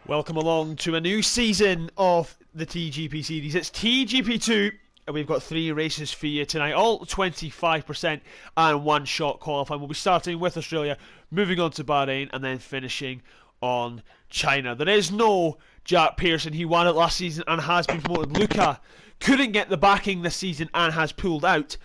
Welcome along to a new season of the TGP series. It's TGP2 and we've got 3 races for you tonight, all 25% and one-shot qualifying. We'll be starting with Australia, moving on to Bahrain and then finishing on China. There is no Jack Pearson. He won it last season and has been promoted. Luca couldn't get the backing this season and has pulled out.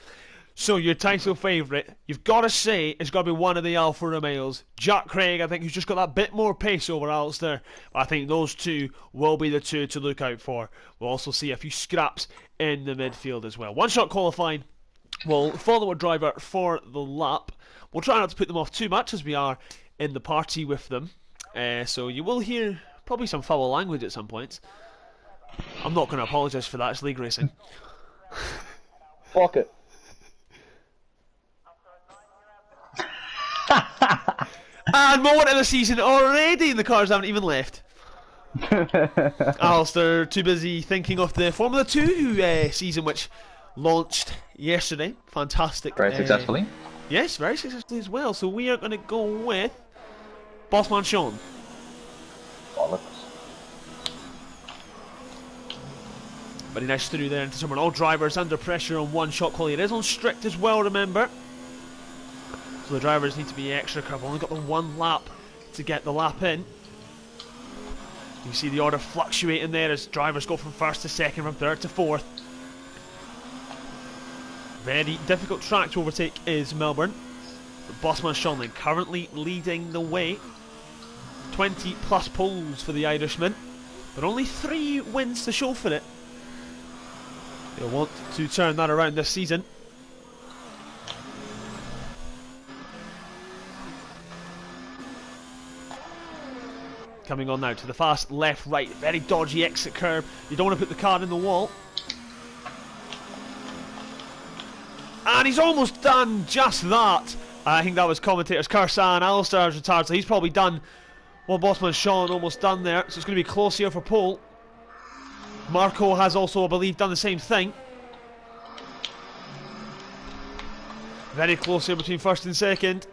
So your title favourite, you've got to say, it's got to be one of the Alfa Romeos. Jack Craig, I think, who's just got that bit more pace over Alistair. I think those two will be the two to look out for. We'll also see a few scraps in the midfield as well. One-shot qualifying. We'll follow a driver for the lap. We'll try not to put them off too much as we are in the party with them. So you will hear probably some foul language at some points. I'm not going to apologise for that, it's league racing. Fuck it. And more of the season already, the cars haven't even left. Alistair too busy thinking of the Formula 2 season which launched yesterday. Fantastic. Very successfully. Yes, very successfully as well. So we are going to go with Bossman Sean. Bollocks. Very nice through there into someone. All drivers under pressure on one-shot quality. It is on strict as well, remember. So the drivers need to be extra careful. Only got the one lap to get the lap in. You see the order fluctuating there as drivers go from first to second, from third to fourth. Very difficult track to overtake is Melbourne. But Bossman Sean currently leading the way. 20 plus poles for the Irishman, but only 3 wins to show for it. They'll want to turn that around this season. Coming on now to the fast left, right, very dodgy exit curve. You don't want to put the car in the wall. And he's almost done just that. I think that was commentators Karsan. Alistair's retired, so he's probably done what Bossman Sean almost done there. So it's going to be close here for pole. Marco has also, I believe, done the same thing. Very close here between first and second.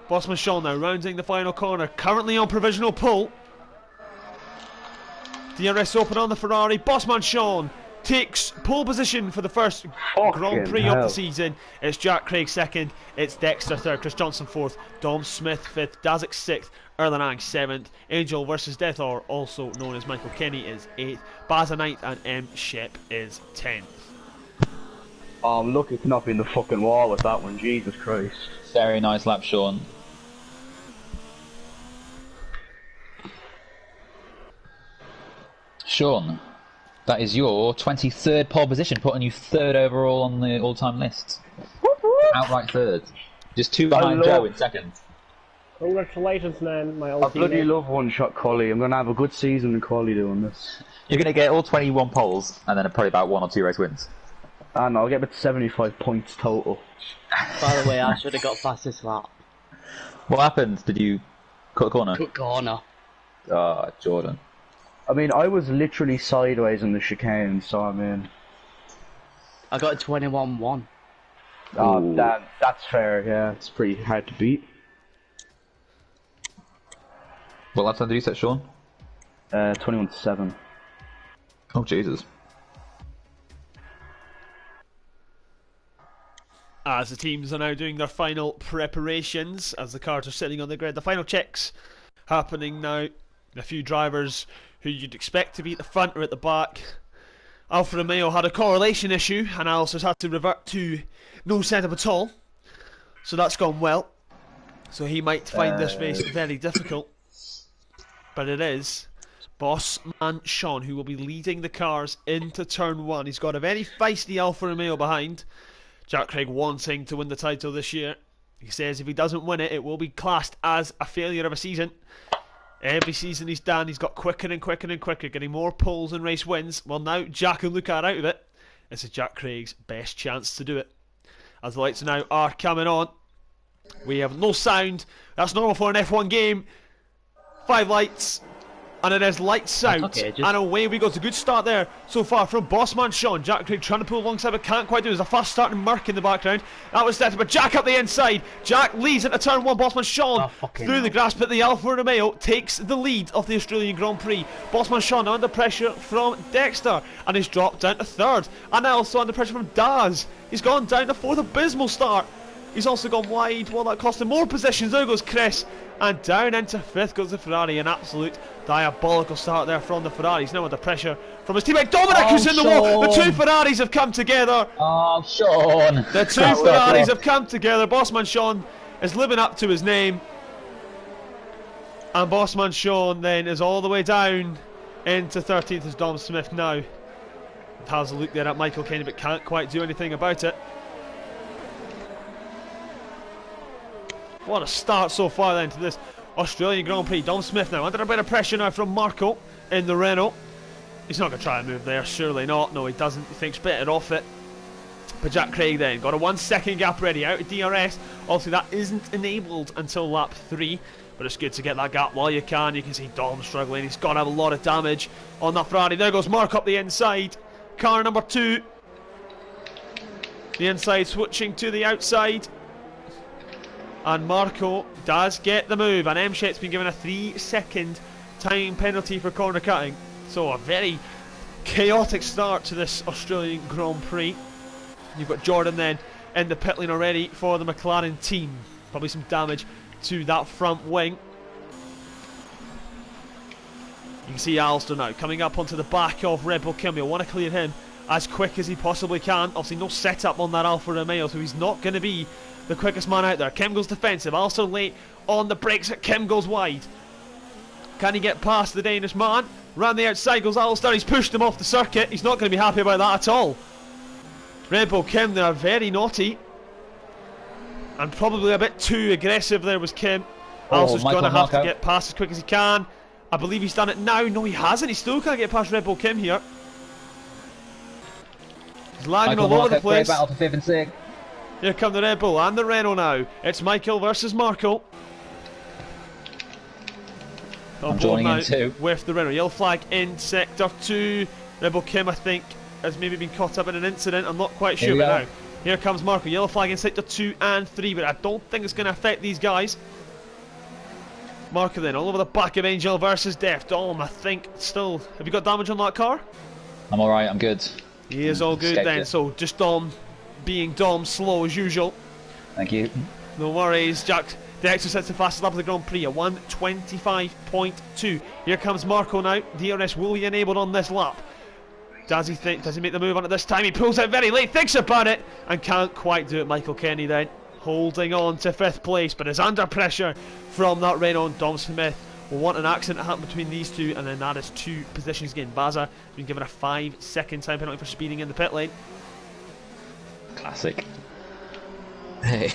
Bossman Sean now rounding the final corner, currently on provisional pole. DRS open on the Ferrari. Bossman Sean takes pole position for the first Grand Prix of the season. It's Jack Craig second, it's Dexter third, Chris Johnson fourth, Dom Smith fifth, Dazik sixth, Erlenang seventh, Angel versus Death, or also known as Michael Kenny, is eighth, Baza ninth, and M. Shep is 10th. Oh, I'm lucky to not be in the fucking wall with that one, Jesus Christ. Very nice lap, Sean. Sean, that is your 23rd pole position, putting you 3rd overall on the all-time list. Outright 3rd. Just 2 behind Joe in 2nd. Congratulations, man, my old I bloody love one-shot quality. I'm going to have a good season in quality doing this. You're going to get all 21 poles, and then probably about 1 or 2 race wins. And I'll get about 75 points total. By the way, I should have got past this lap. What happened? Did you cut a corner? Cut corner. Ah, Jordan. I mean, I was literally sideways in the chicane, so I mean... I got 21-1. Oh, that's fair, yeah. It's pretty hard to beat. What lap time did you set, Sean? 21-7. Oh, Jesus. As the teams are now doing their final preparations, as the cars are sitting on the grid, the final checks happening now. A few drivers who you'd expect to be at the front or at the back. Alfa Romeo had a correlation issue and Alistair's had to revert to no setup at all. So that's gone well. So he might find this race very difficult. But it is Bossman Sean who will be leading the cars into turn 1. He's got a very feisty Alfa Romeo behind. Jack Craig wanting to win the title this year. He says if he doesn't win it, it will be classed as a failure of a season. Every season he's done, he's got quicker and quicker and quicker, getting more poles and race wins. Well, now Jack and Luca are out of it. This is Jack Craig's best chance to do it. As the lights now are coming on, we have no sound. That's normal for an F1 game. 5 lights, And it is lights out, okay, and away we go. It's a good start there so far from Bossman Sean. Jack Craig trying to pull alongside but can't quite do it. There's a fast starting Merc in the background. That was set, but Jack up the inside. Jack leads into turn 1. Bossman Sean through the grass, but the Alfa Romeo takes the lead of the Australian Grand Prix. Bossman Sean under pressure from Dexter, and he's dropped down to 3rd. And also under pressure from Daz. He's gone down to 4th. Abysmal start. He's also gone wide. Well, that cost him more positions. There goes Chris. And down into 5th goes the Ferrari. An absolute diabolical start there from the Ferraris. Now under pressure from his teammate Dominic, who's in the wall. The two Ferraris have come together. Oh, Sean. The two Ferraris have come together. Bossman Sean is living up to his name. And Bossman Sean then is all the way down into 13th as Dom Smith now. Has a look there at Michael Kenny but can't quite do anything about it. What a start so far then to this Australian Grand Prix. Dom Smith now under a bit of pressure now from Marco in the Renault. He's not going to try and move there, surely not. No, he doesn't. He thinks better off it. But Jack Craig then got a 1 second gap ready out of DRS. Obviously that isn't enabled until lap 3, but it's good to get that gap while you can. You can see Dom struggling. He's got to have a lot of damage on that Ferrari. There goes Mark up the inside. Car number 2. The inside switching to the outside. And Marco does get the move, and Mshet's been given a 3-second time penalty for corner cutting. So a very chaotic start to this Australian Grand Prix. You've got Jordan then in the pit lane already for the McLaren team. Probably some damage to that front wing. You can see Alistair now coming up onto the back of Red Bull Kim. He'll want to clear him as quick as he possibly can. Obviously no setup on that Alfa Romeo, so he's not going to be the quickest man out there. Kim goes defensive, also late on the brakes. Kim goes wide. Can he get past the Danish man? Round the outside goes Alistair. He's pushed him off the circuit. He's not going to be happy about that at all. Red Bull Kim, they are very naughty and probably a bit too aggressive there was Kim. Alistair's going to have to get past as quick as he can. I believe he's done it now. No, he hasn't. He still can't get past Red Bull Kim here. He's lagging all over the place. Battle for 5th and 6th. Here come the Red Bull and the Renault now. It's Michael versus Marco. I'm joining in too. With the Renault. Yellow flag in sector 2. Red Bull Kim, I think, has maybe been caught up in an incident. I'm not quite sure, but now here comes Marco. Yellow flag in sector 2 and 3, but I don't think it's going to affect these guys. Marco then all over the back of Angel versus Def. Dom, I think, still. Have you got damage on that car? I'm alright, I'm good. He is all good then, so just Dom being Dom, slow as usual. Thank you. No worries. Jack Dexter sets the fastest lap of the Grand Prix at 1:25.2. Here comes Marco now. DRS will be enabled on this lap. Does he make the move on it this time? He pulls out very late, thinks about it, and can't quite do it. Michael Kenny then holding on to 5th place, but is under pressure from that Renault. Dom Smith will want an accident to happen between these two, and then that is 2 positions again. Baza has been given a 5-second time penalty for speeding in the pit lane. Classic. Hey.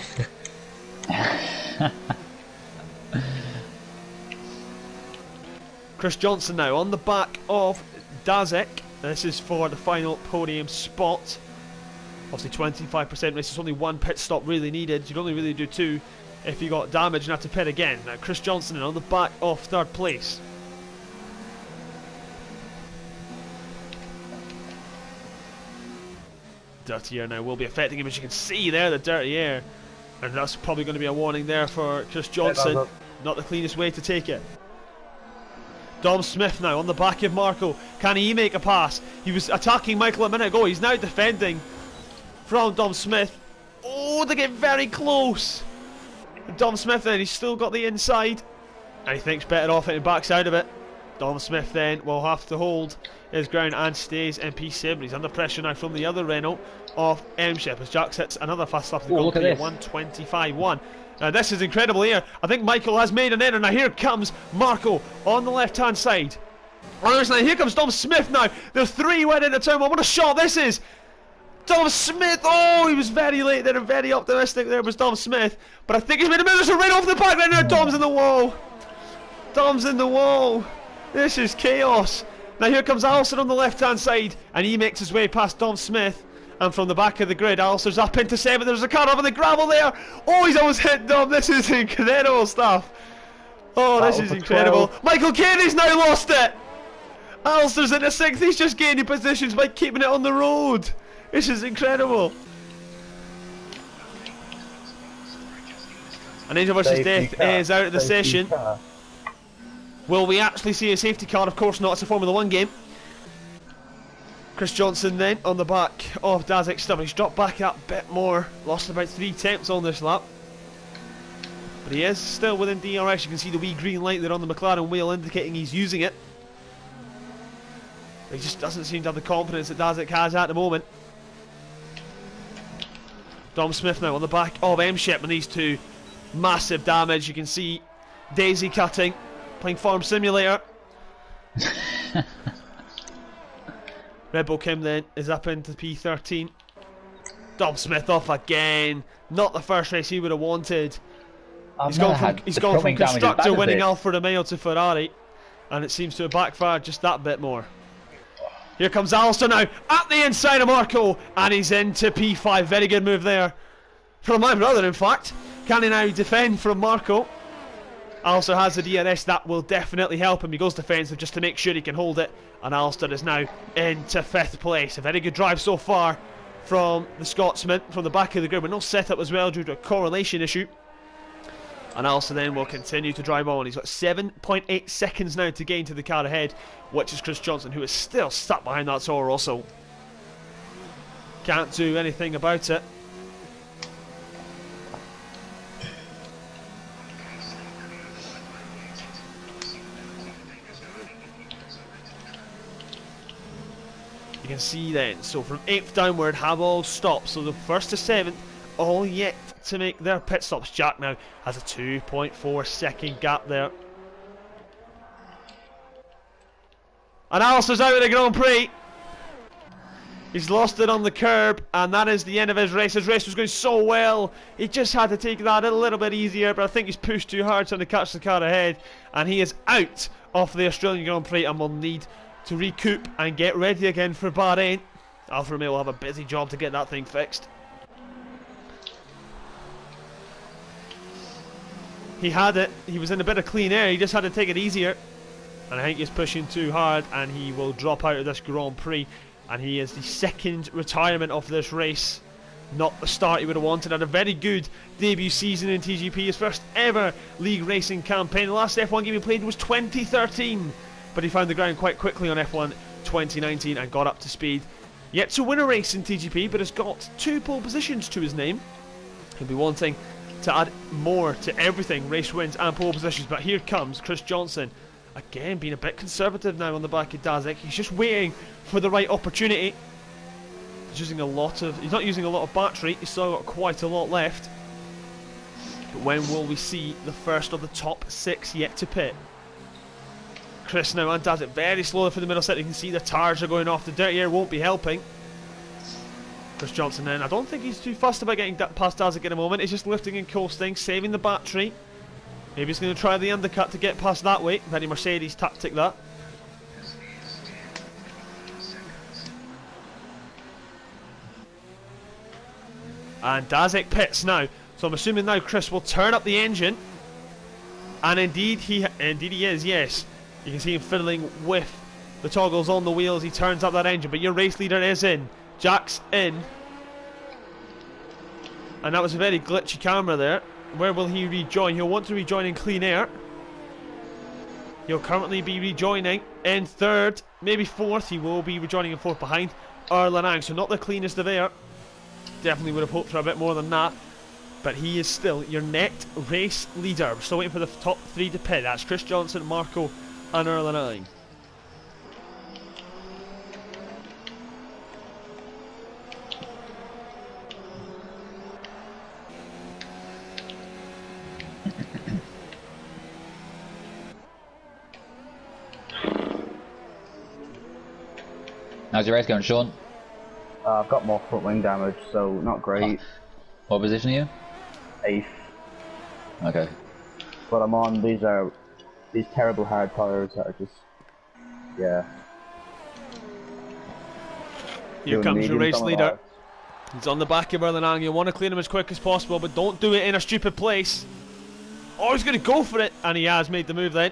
Chris Johnson now on the back of Dazek. This is for the final podium spot. Obviously 25% race, there's only 1 pit stop really needed. You'd only really do 2 if you got damage and have to pit again. Now Chris Johnson on the back of 3rd place. Dirty air now will be affecting him, as you can see there, the dirty air. And that's probably going to be a warning there for Chris Johnson. Not the cleanest way to take it. Dom Smith now on the back of Marco. Can he make a pass? He was attacking Michael a minute ago. He's now defending from Dom Smith. Oh, they get very close. Dom Smith then, he's still got the inside. And he thinks better off it and backs out of it. Dom Smith then will have to hold his ground and stays in P7. He's under pressure now from the other Renault of M-Shep as Jack sets another fast lap of the Grand Prix at 1:25.1. Now this is incredible here. I think Michael has made an error. Now here comes Marco on the left hand side. Now here comes Dom Smith now. The 3 went into turn 1. What a shot this is. Dom Smith. Oh, he was very late there and very optimistic there was Dom Smith. But I think he's made a move. There's a right off the back right now. Dom's in the wall. Dom's in the wall. This is chaos. Now here comes Alistair on the left hand side, and he makes his way past Dom Smith. And from the back of the grid, Alistair's up into 7th. There's a car over the gravel there. Oh, he's almost hit Dom. This is incredible stuff. Oh, this Battle is for incredible. 12. Michael Carey's now lost it. Alistair's in the 6th. He's just gaining positions by keeping it on the road. This is incredible. An Angel versus Safety Death car, is out of the safety session. car. Will we actually see a safety car? Of course not. It's a Formula 1 game. Chris Johnson then on the back of Dazek Stubb. He's dropped back a bit more. Lost about 3 tenths on this lap. But he is still within DRS. You can see the wee green light there on the McLaren wheel indicating he's using it. He just doesn't seem to have the confidence that Dazek has at the moment. Dom Smith now on the back of M-Ship, and these two massive damage. You can see daisy cutting, playing Farm Simulator. Red Bull Kim then is up into P13. Dom Smith off again. Not the first race he would have wanted. He's gone from constructor winning Alfa Romeo to Ferrari, and it seems to have backfired just that bit more. Here comes Alistair now at the inside of Marco, and he's into P5. Very good move there from my brother, in fact. Can he now defend from Marco? Alistair has the DRS, that will definitely help him. He goes defensive just to make sure he can hold it, and Alistair is now into 5th place. A very good drive so far from the Scotsman from the back of the grid, with no setup as well due to a correlation issue. And Alistair then will continue to drive on. He's got 7.8 seconds now to gain to the car ahead, which is Chris Johnson, who is still stuck behind that Toro Rosso. Can't do anything about it. You can see then, so from 8th downward have all stopped. So the 1st to 7th all yet to make their pit stops. Jack now has a 2.4 second gap there. And Alistair's out of the Grand Prix. He's lost it on the curb, and that is the end of his race. His race was going so well. He just had to take that a little bit easier, but I think he's pushed too hard trying to catch the car ahead, and he is out of the Australian Grand Prix and will need to recoup and get ready again for Bahrain. Alfa Romeo will have a busy job to get that thing fixed. He had it, he was in a bit of clean air, he just had to take it easier. And I think he's pushing too hard, and he will drop out of this Grand Prix. And he is the 2nd retirement of this race. Not the start he would have wanted. Had a very good debut season in TGP, his first ever league racing campaign. The last F1 game he played was 2013, but he found the ground quite quickly on F1 2019 and got up to speed. Yet to win a race in TGP, but has got 2 pole positions to his name. He'll be wanting to add more to everything, race wins and pole positions. But here comes Chris Johnson, again being a bit conservative now on the back of Dazek. He's just waiting for the right opportunity. He's not using a lot of battery. He's still got quite a lot left. But when will we see the first of the top 6 yet to pit? Chris now and Dazek very slowly for the middle set. You can see the tyres are going off. The dirty air won't be helping. Chris Johnson then, I don't think he's too fussed about getting past Dazek in a moment. He's just lifting and coasting, saving the battery. Maybe he's going to try the undercut to get past that way. Very Mercedes tactic, that. And Dazek pits now. So I'm assuming now Chris will turn up the engine. And indeed he is, yes. You can see him fiddling with the toggles on the wheels. He turns up that engine. But your race leader is in. Jack's in. And that was a very glitchy camera there. Where will he rejoin? He'll want to rejoin in clean air. He'll currently be rejoining in 3rd, maybe 4th. He will be rejoining in 4th behind Erlenang. So not the cleanest of air. Definitely would have hoped for a bit more than that. But he is still your net race leader. We're still waiting for the top 3 to pit. That's Chris Johnson, Marco and Erlenang. How's your race going, Sean? I've got more front wing damage, so not great. What position are you? 8th. Okay. But I'm on these terrible hard tyres that are just, yeah. Here Doing comes your mediums race on the leader. hard. He's on the back of Erlenang. You want to clean him as quick as possible, but don't do it in a stupid place. Oh, he's going to go for it, and he has made the move then.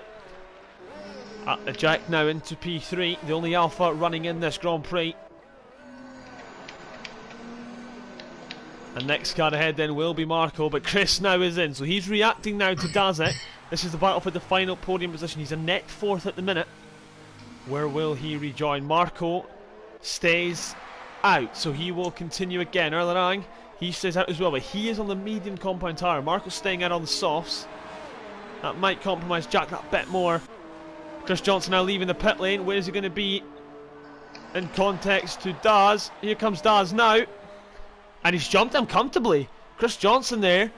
Jack now into P3, the only Alpha running in this Grand Prix. And next car ahead then will be Marco, but Chris now is in, so he's reacting now to Dazet. This is the battle for the final podium position. He's a net 4th at the minute. Where will he rejoin? Marco stays out, so he will continue again. Erlerang, he stays out as well, but he is on the medium compound tyre. Marco's staying out on the softs. That might compromise Jack that bit more. Chris Johnson now leaving the pit lane. Where is he going to be in context to Daz? Here comes Daz now. And he's jumped him comfortably. Chris Johnson there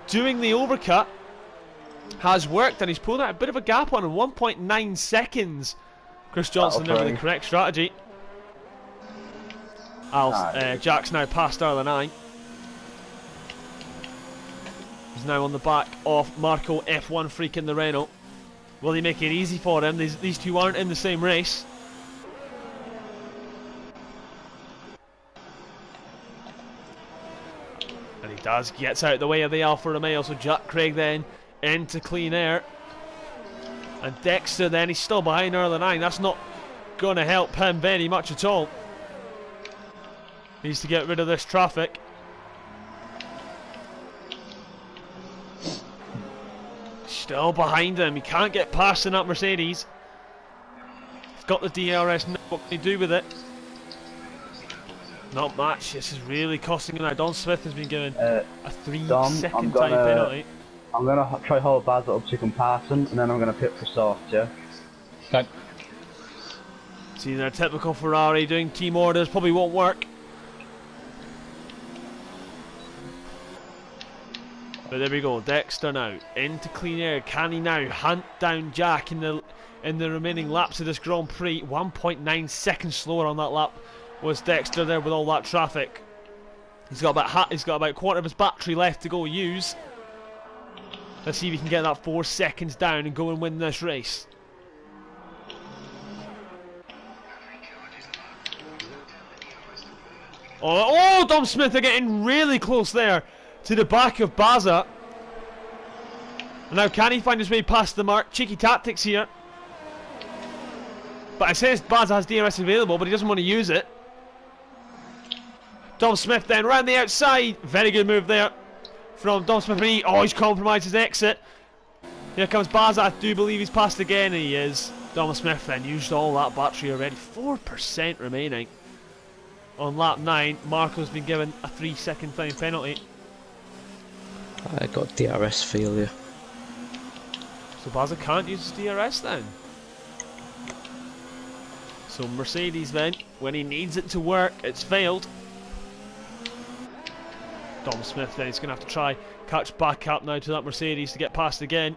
doing the overcut has worked, and he's pulled out a bit of a gap on him. 1.9 seconds. Chris Johnson there with the correct strategy. Jack's now past Erlenine. He's now on the back of Marco, F1 freak in the Renault. Will he make it easy for him? These two aren't in the same race. And he does, gets out of the way of the Alfa Romeo, so Jack Craig then into clean air. And Dexter then, he's still behind Erlenine. That's not going to help him very much at all. Needs to get rid of this traffic. Still behind him, he can't get past in that Mercedes. He's got the DRS now, what can he do with it? Not much. This is really costing him now. Don Smith has been given a 3-second time penalty. I'm going to try hold Basil up so you can pass him, and then I'm going to pit for soft, yeah? Okay. See, their typical Ferrari doing team orders probably won't work. But there we go, Dexter now into clean air. Can he now hunt down Jack in the remaining laps of this Grand Prix? 1.9 seconds slower on that lap was Dexter there with all that traffic. He's got about a quarter of his battery left to go use. Let's see if he can get that 4 seconds down and go and win this race. Oh, Dom Smith are getting really close there to the back of Baza. And now can he find his way past the mark? Cheeky tactics here. But it says Baza has DRS available, but he doesn't want to use it. Dom Smith then round the outside. Very good move there from Dom Smith. Oh, he's compromised his exit. Here comes Baza. I do believe he's passed again. And he is. Dom Smith then used all that battery already. 4% remaining on lap 9. Marco's been given a 3-second time penalty. I got DRS failure. So Baza can't use his DRS then. So Mercedes then, when he needs it to work, it's failed. Dom Smith then, he's going to have to try catch back up now to that Mercedes to get past again.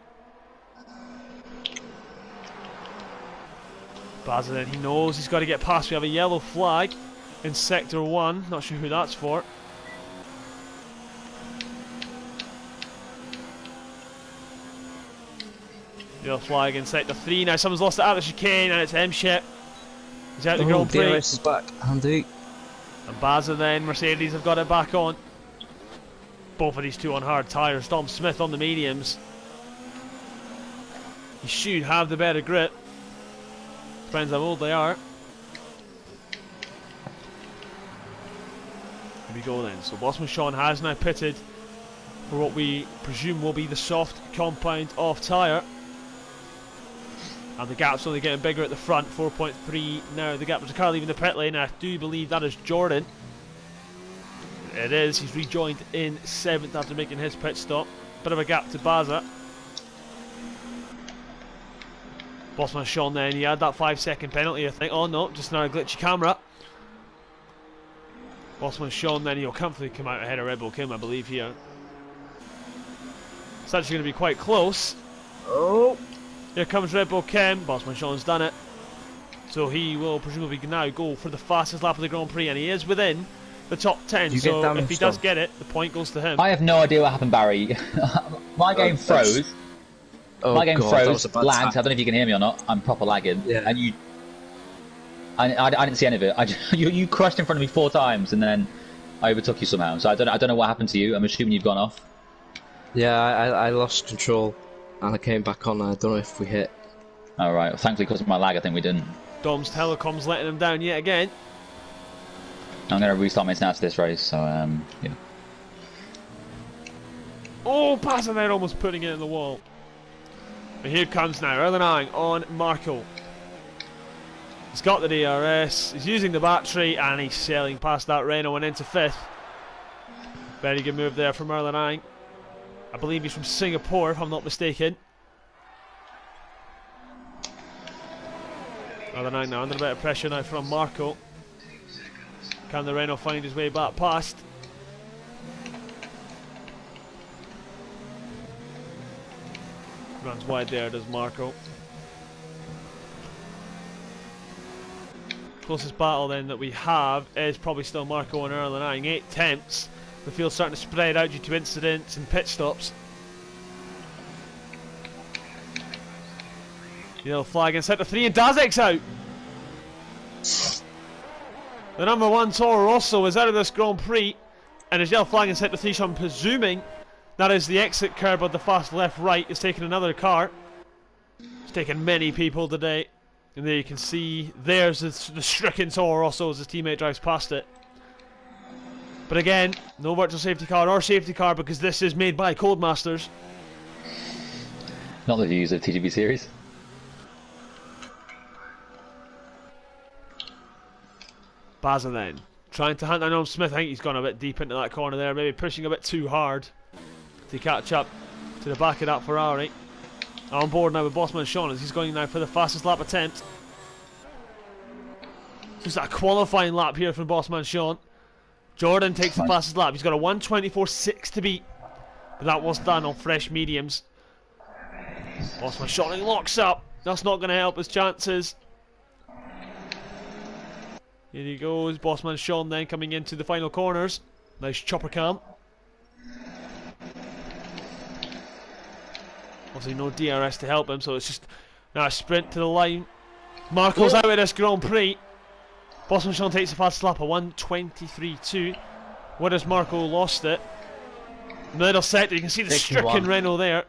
Baza then, he knows he's got to get past. We have a yellow flag in sector 1, not sure who that's for. Yellow flag in sector 3. Now someone's lost it out of the chicane and it's M-Ship. He's out the Grand Prix. DRS is back, handy. And Baza then, Mercedes have got it back on. Both of these two on hard tyres. Dom Smith on the mediums. He should have the better grip. Depends how old they are. Here we go then. So Bossman Sean has now pitted for what we presume will be the soft compound off tyre. And the gap's only getting bigger at the front. 4.3 now. The gap was a car leaving the pit lane. I do believe that is Jordan. It is. He's rejoined in 7th after making his pit stop. Bit of a gap to Baza. Bossman Sean then. He had that 5-second penalty, I think. Oh no, just now a glitchy camera. Bossman Sean then. He'll comfortably come out ahead of Red Bull Kim, I believe, here. It's actually going to be quite close. Oh! Here comes Red Bull Kim. Bossman Sean's done it. So he will presumably now go for the fastest lap of the Grand Prix, and he is within the top 10. So if he does get it, the point goes to him. I have no idea what happened, Barry. My game froze. Oh, My game God, froze, lagged. I don't know if you can hear me or not. I'm proper lagging. Yeah. And I didn't see any of it. You crushed in front of me 4 times, and then I overtook you somehow. So I don't know what happened to you. I'm assuming you've gone off. Yeah, I lost control and I came back on. I don't know if we hit. Alright, well, thankfully because of my lag I think we didn't. Dom's Telecom's letting him down yet again. I'm going to restart my stats this race, so yeah. Oh, passing there, almost putting it in the wall. And here comes now, Erlenang on Marco. He's got the DRS, he's using the battery, and he's sailing past that Renault and into 5th. Very good move there from Erlenang. I believe he's from Singapore, if I'm not mistaken. Erlenang now under a bit of pressure now from Marco. Can the Renault find his way back past? Runs wide there, does Marco. Closest battle then that we have is probably still Marco and Erlenang. 8 attempts. The field's starting to spread out due to incidents and pit stops. Yellow flag in sector 3 and Dazek's out. The number 1 Toro Rosso is out of this Grand Prix and his yellow flag in sector 3, so I'm presuming that is the exit curb of the fast left-right. It's taken another car. It's taken many people today. And there you can see there's the stricken Toro Rosso as his teammate drives past it. But again, no virtual safety car or safety car because this is made by Codemasters. Not the views of TGB series. Baza then, trying to hunt down Smith. I think he's gone a bit deep into that corner there, maybe pushing a bit too hard to catch up to the back of that Ferrari. On board now with Bossman Sean as he's going now for the fastest lap attempt. Just a qualifying lap here from Bossman Sean. Jordan takes the fastest lap. He's got a 1:24.6 to beat, but that was done on fresh mediums. Bossman Sean locks up. That's not going to help his chances. Here he goes, Bossman Sean then coming into the final corners. Nice chopper cam. Obviously no DRS to help him, so it's just now a sprint to the line. Marco's out of this Grand Prix. Bossman Sean takes the fastest lap, a 1:23.2. Where has Marco lost it? Middle sector, you can see the 61. stricken Renault there.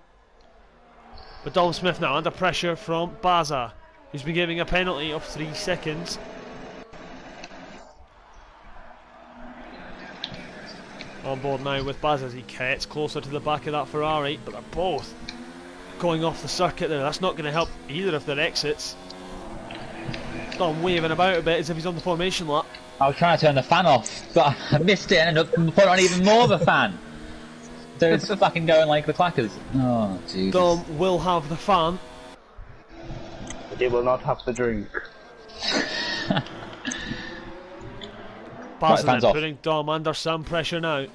But Dom Smith now under pressure from Baza, who's been giving a penalty of 3 seconds. On board now with Baza as he gets closer to the back of that Ferrari, but they're both going off the circuit there. That's not going to help either of their exits. Dom waving about a bit as if he's on the formation lap. I was trying to turn the fan off, but I missed it and ended up putting on even more of a fan. So it's fucking going like the clackers. Oh, Jesus. Dom will have the fan. But they will not have the drink. Baza fans then off. putting Dom under some pressure now.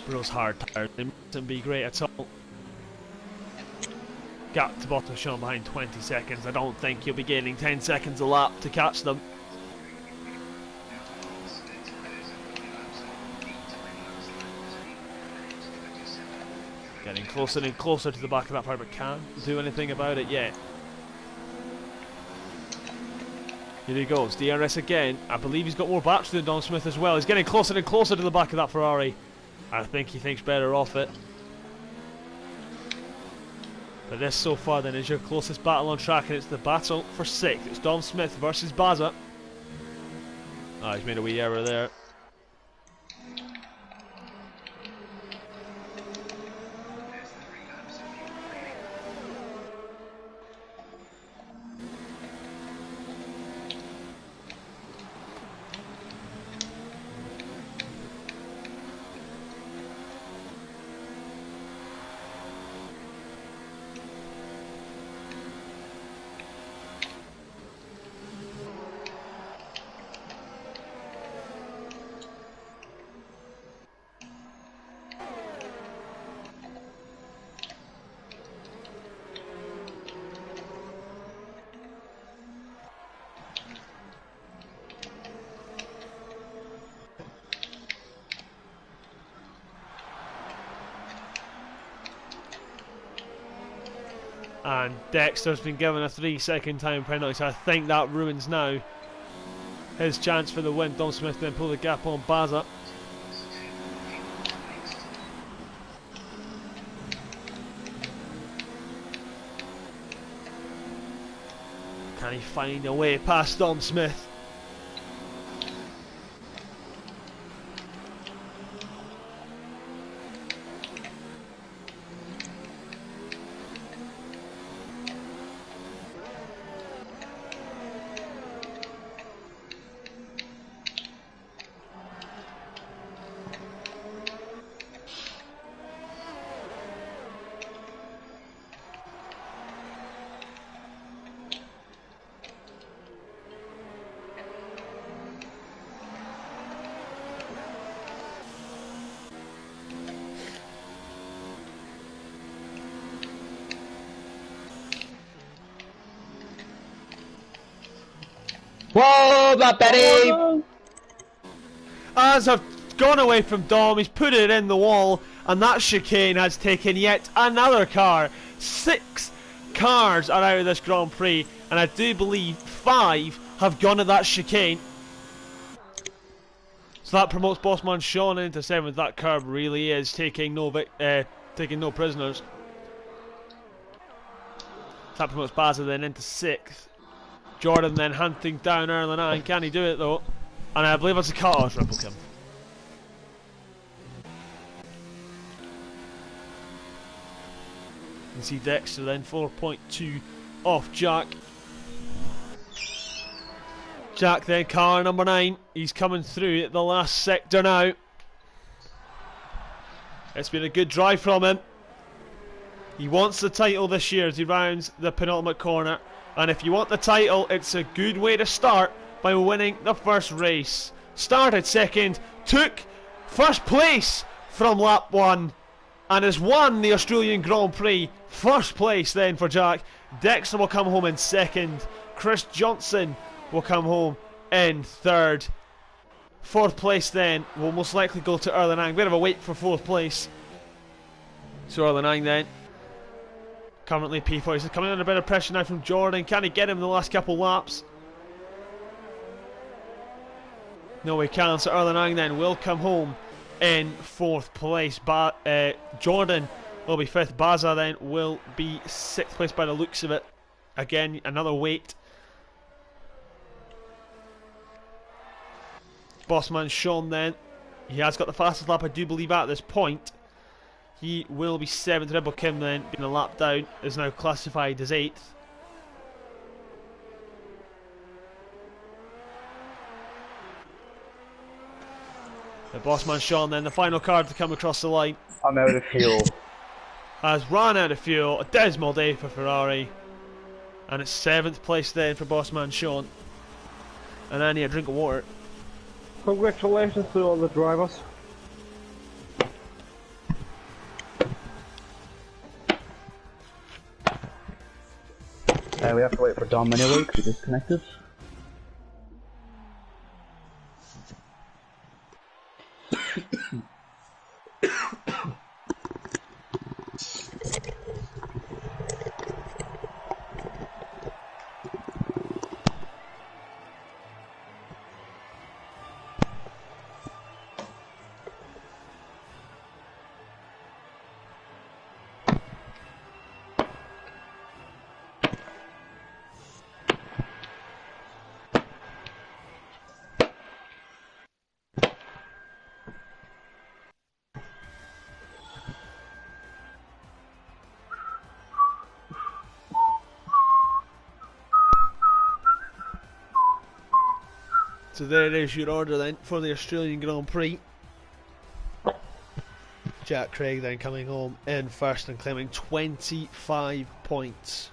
Bro's hard tired. They mustn't be great at all. Gap to bottom Sean behind 20 seconds. I don't think he'll be gaining 10 seconds a lap to catch them. Getting closer and closer to the back of that part, but can't do anything about it yet. Here he goes, DRS again. I believe he's got more battery than Don Smith as well. He's getting closer and closer to the back of that Ferrari. I think he thinks better off it. But this so far then is your closest battle on track, and it's the battle for 6th. It's Dom Smith versus Baza. Ah, he's made a wee error there. And Dexter's been given a 3-second time penalty, so I think that ruins now his chance for the win. Dom Smith then pull the gap on Baza. Can he find a way past Dom Smith? Whoa, that Betty! As I've gone away from Dom, he's put it in the wall, and that chicane has taken yet another car. 6 cars are out of this Grand Prix, and I do believe 5 have gone at that chicane. So that promotes Bossman Sean into 7th. That curb really is taking no prisoners. That promotes Baza then into 6th. Jordan then hunting down early 9. Can he do it though? And I believe it's a cut off Triple Kim. You can see Dexter then 4.2 off Jack. Jack then car number 9. He's coming through at the last sector now. It's been a good drive from him. He wants the title this year as he rounds the penultimate corner. And if you want the title, it's a good way to start by winning the first race. Started second, took first place from lap 1, and has won the Australian Grand Prix. First place then for Jack. Dexter will come home in 2nd. Chris Johnson will come home in 3rd. 4th place then will most likely go to Erlenang. Bit of a wait for 4th place. So Erlenang then. Currently P4 is coming under a bit of pressure now from Jordan. Can he get him in the last couple laps? No, he can't. So Erlenang then will come home in 4th place. Jordan will be 5th. Baza then will be 6th place by the looks of it. Again, another wait. Bossman Sean then. He has got the fastest lap, I do believe, at this point. He will be 7th. Rebel Kim then, being a lap down, is now classified as 8th. The Bossman Sean then, the final car to come across the line. I'm out of fuel. Has run out of fuel. A dismal day for Ferrari. And it's 7th place then for Bossman Sean. And I need a drink of water. Congratulations to all the drivers. We have to wait for Dom anyway because he disconnected. So there is your order then for the Australian Grand Prix. Jack Craig then coming home in 1st and claiming 25 points.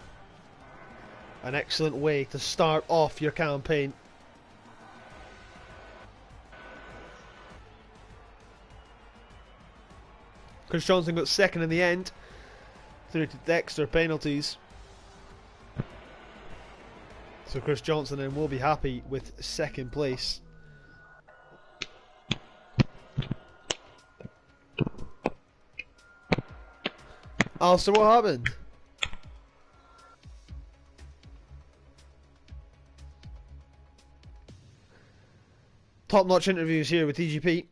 An excellent way to start off your campaign. Chris Johnson got 2nd in the end, through to Dexter penalties. So Chris Johnson then will be happy with 2nd place. Alistair, what happened? Top-notch interviews here with TGP.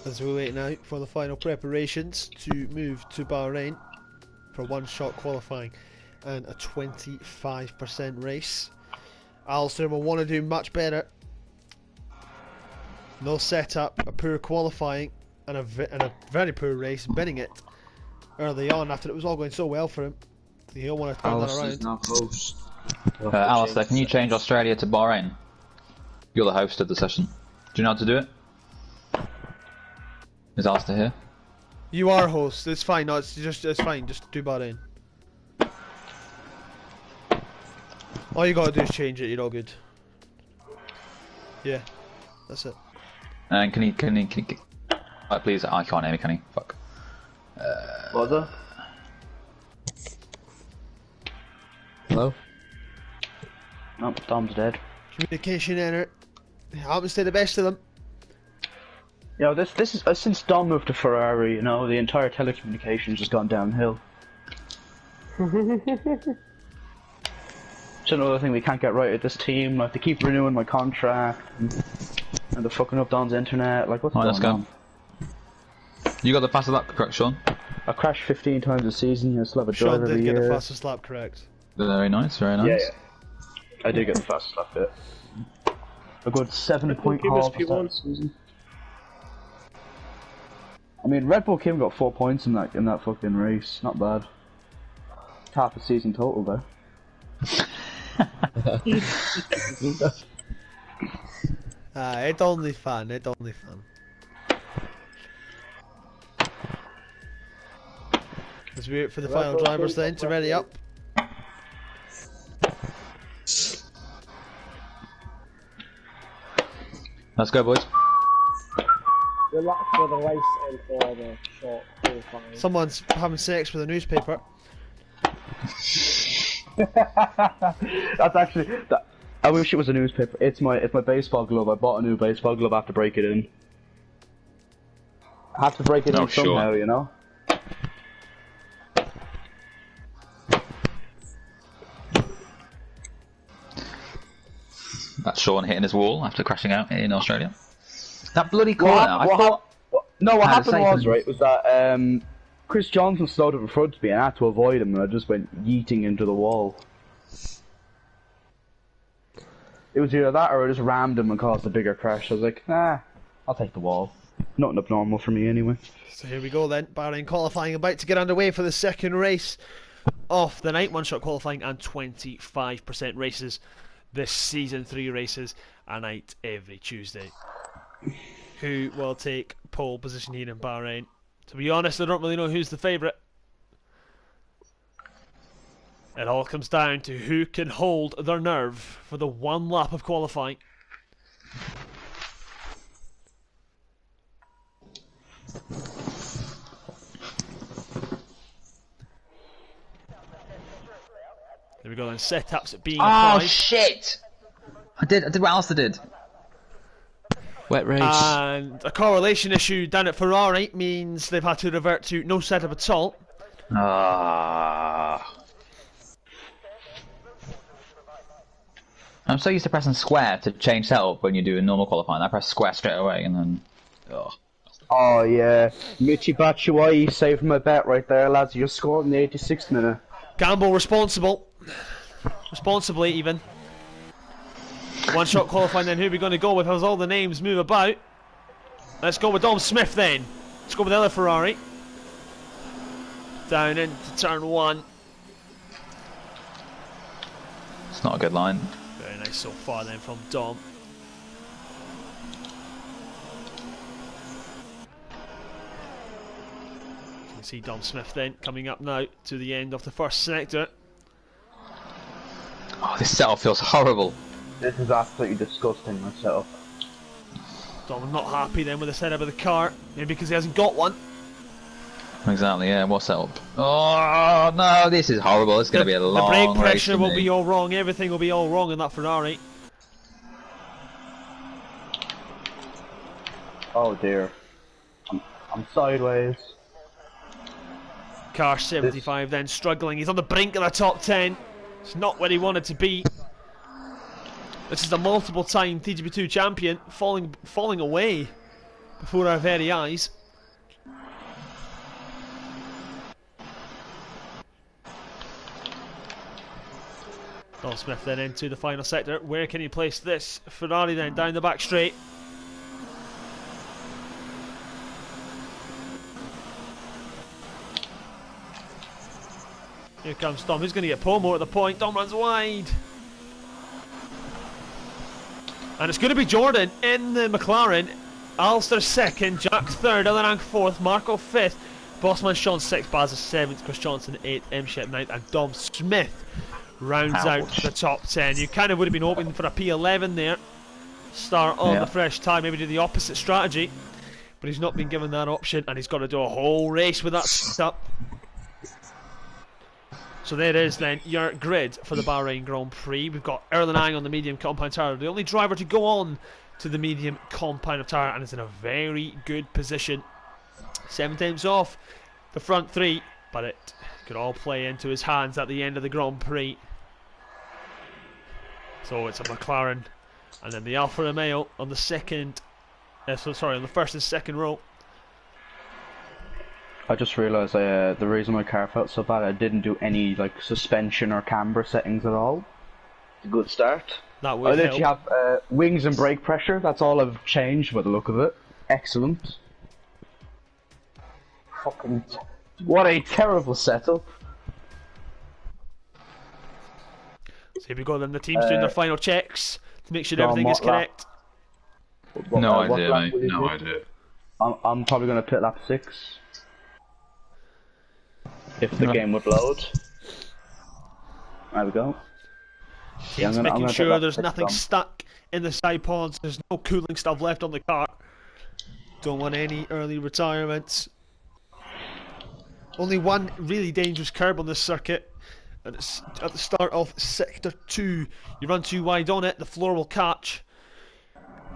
As we wait now for the final preparations to move to Bahrain for one-shot qualifying and a 25% race. Alistair will want to do much better. No setup, a poor qualifying, and a very poor race, binning it early on after it was all going so well for him. He'll want to turn that Alice is around. now host. Alistair, can you change Australia to Bahrain? You're the host of the session. Do you know how to do it? Is Alistair here? You are host. It's fine. No, it's fine. Just do Bahrain. All you gotta do is change it. You're all good. Yeah, that's it. And can he please, I can't hear me, can he? Fuck. What was it? Hello? Nope, Dom's dead. Communication error. It happens to the best of them. You know, this is since Dom moved to Ferrari. You know, the entire telecommunications just gone downhill. It's another thing we can't get right at this team. Like, they keep renewing my contract, and they're fucking up Don's internet. Like, what's Alright, going let's on? go. You got the pass of that correct, Sean? I crash 15 times a season. I still have a Sean drive did every get year. the fastest lap correct. Very nice, very nice. Yeah. I did get the fastest lap bit. A good 7-point Give us haul for P1. that season. I mean, Red Bull Kim got 4 points in that fucking race. Not bad. Half a season total though. It's only fun. It's only fun. Let's wait for the final drivers then to ready up. Let's go, boys. Relax for the race and for the short qualifying. Someone's having sex with a newspaper. That's actually. I wish it was a newspaper. It's my baseball glove. I bought a new baseball glove. I have to break it in. I have to break it in sure. somehow, you know. That's Sean hitting his wall after crashing out in Australia. That bloody corner, What Had a happened was, second. right, was that Chris Johnson slowed up in front of me and I had to avoid him and I just went yeeting into the wall. It was either that or I just rammed him and caused a bigger crash. I was like, I'll take the wall. Nothing abnormal for me anyway. So here we go then. Bahrain qualifying about to get underway for the second race of the night. One-shot qualifying and 25% races this season. 3 races a night every Tuesday. Who will take pole position here in Bahrain? To be honest, I don't really know who's the favourite. It all comes down to who can hold their nerve for the one lap of qualifying. There we go then, setups being Oh applied. shit! I did what Alistair did. Wet race. And a correlation issue down at Ferrari means they've had to revert to no setup at all. I'm so used to pressing square to change setup when you do a normal qualifying. I press square straight away and then... Oh. Oh yeah, Michi Batshuayi saved my bet right there, lads. You scored in the 86th minute. Gamble responsibly even. One shot qualifying then, who are we going to go with as all the names move about? Let's go with Dom Smith then. Let's go with the other Ferrari. Down into turn 1. It's not a good line. Very nice so far then from Dom. You can see Dom Smith then coming up now to the end of the first sector. Oh, this setup feels horrible. This is absolutely disgusting, myself. Dom not happy then with the setup of the car, maybe because he hasn't got one. Exactly, yeah, what setup? Oh, no, this is horrible. It's going to be a long The brake race pressure for will me. be all wrong, everything will be all wrong in that Ferrari. Oh dear. I'm sideways. Car 75 then struggling, he's on the brink of the top 10. It's not where he wanted to be. This is a multiple time TGP2 champion falling away before our very eyes. Dom Smith then into the final sector. Where can he place this Ferrari then? Down the back straight. Here comes Dom, who's going to get Pomo at the point. Dom runs wide. And it's going to be Jordan in the McLaren. Alistair second, Jack third, Ellenang fourth, Marco fifth, Bossman Sean sixth, Baz seventh, Chris Johnson eighth, M Shep ninth, and Dom Smith rounds out the top 10. You kind of would have been hoping for a P11 there. Start on the fresh tire, maybe do the opposite strategy. But he's not been given that option, and he's got to do a whole race with that stuff. So there is then your grid for the Bahrain Grand Prix. We've got Erlenang on the medium compound tyre, the only driver to go on to the medium compound of tyre, and is in a very good position. 7 times off the front 3, but it could all play into his hands at the end of the Grand Prix. So it's a McLaren, and then the Alfa Romeo on the second. On the first and second row. I just realised the reason my car felt so bad, I didn't do any like suspension or camber settings at all. Good start. That I would literally help. have wings and brake pressure. That's all I've changed by the look of it. Excellent. Fucking what a terrible setup. So here we go then. The team's doing their final checks to make sure Dom, everything is what lap? correct. No what idea, lap mate. will you No do? idea. I'm probably going to pit lap 6. If the game would load. There we go. Team's I'm making gonna sure put that there's six nothing on. stuck in the side pods. There's no cooling stuff left on the car. Don't want any early retirements. Only one really dangerous curb on this circuit, and it's at the start of sector 2. You run too wide on it, the floor will catch,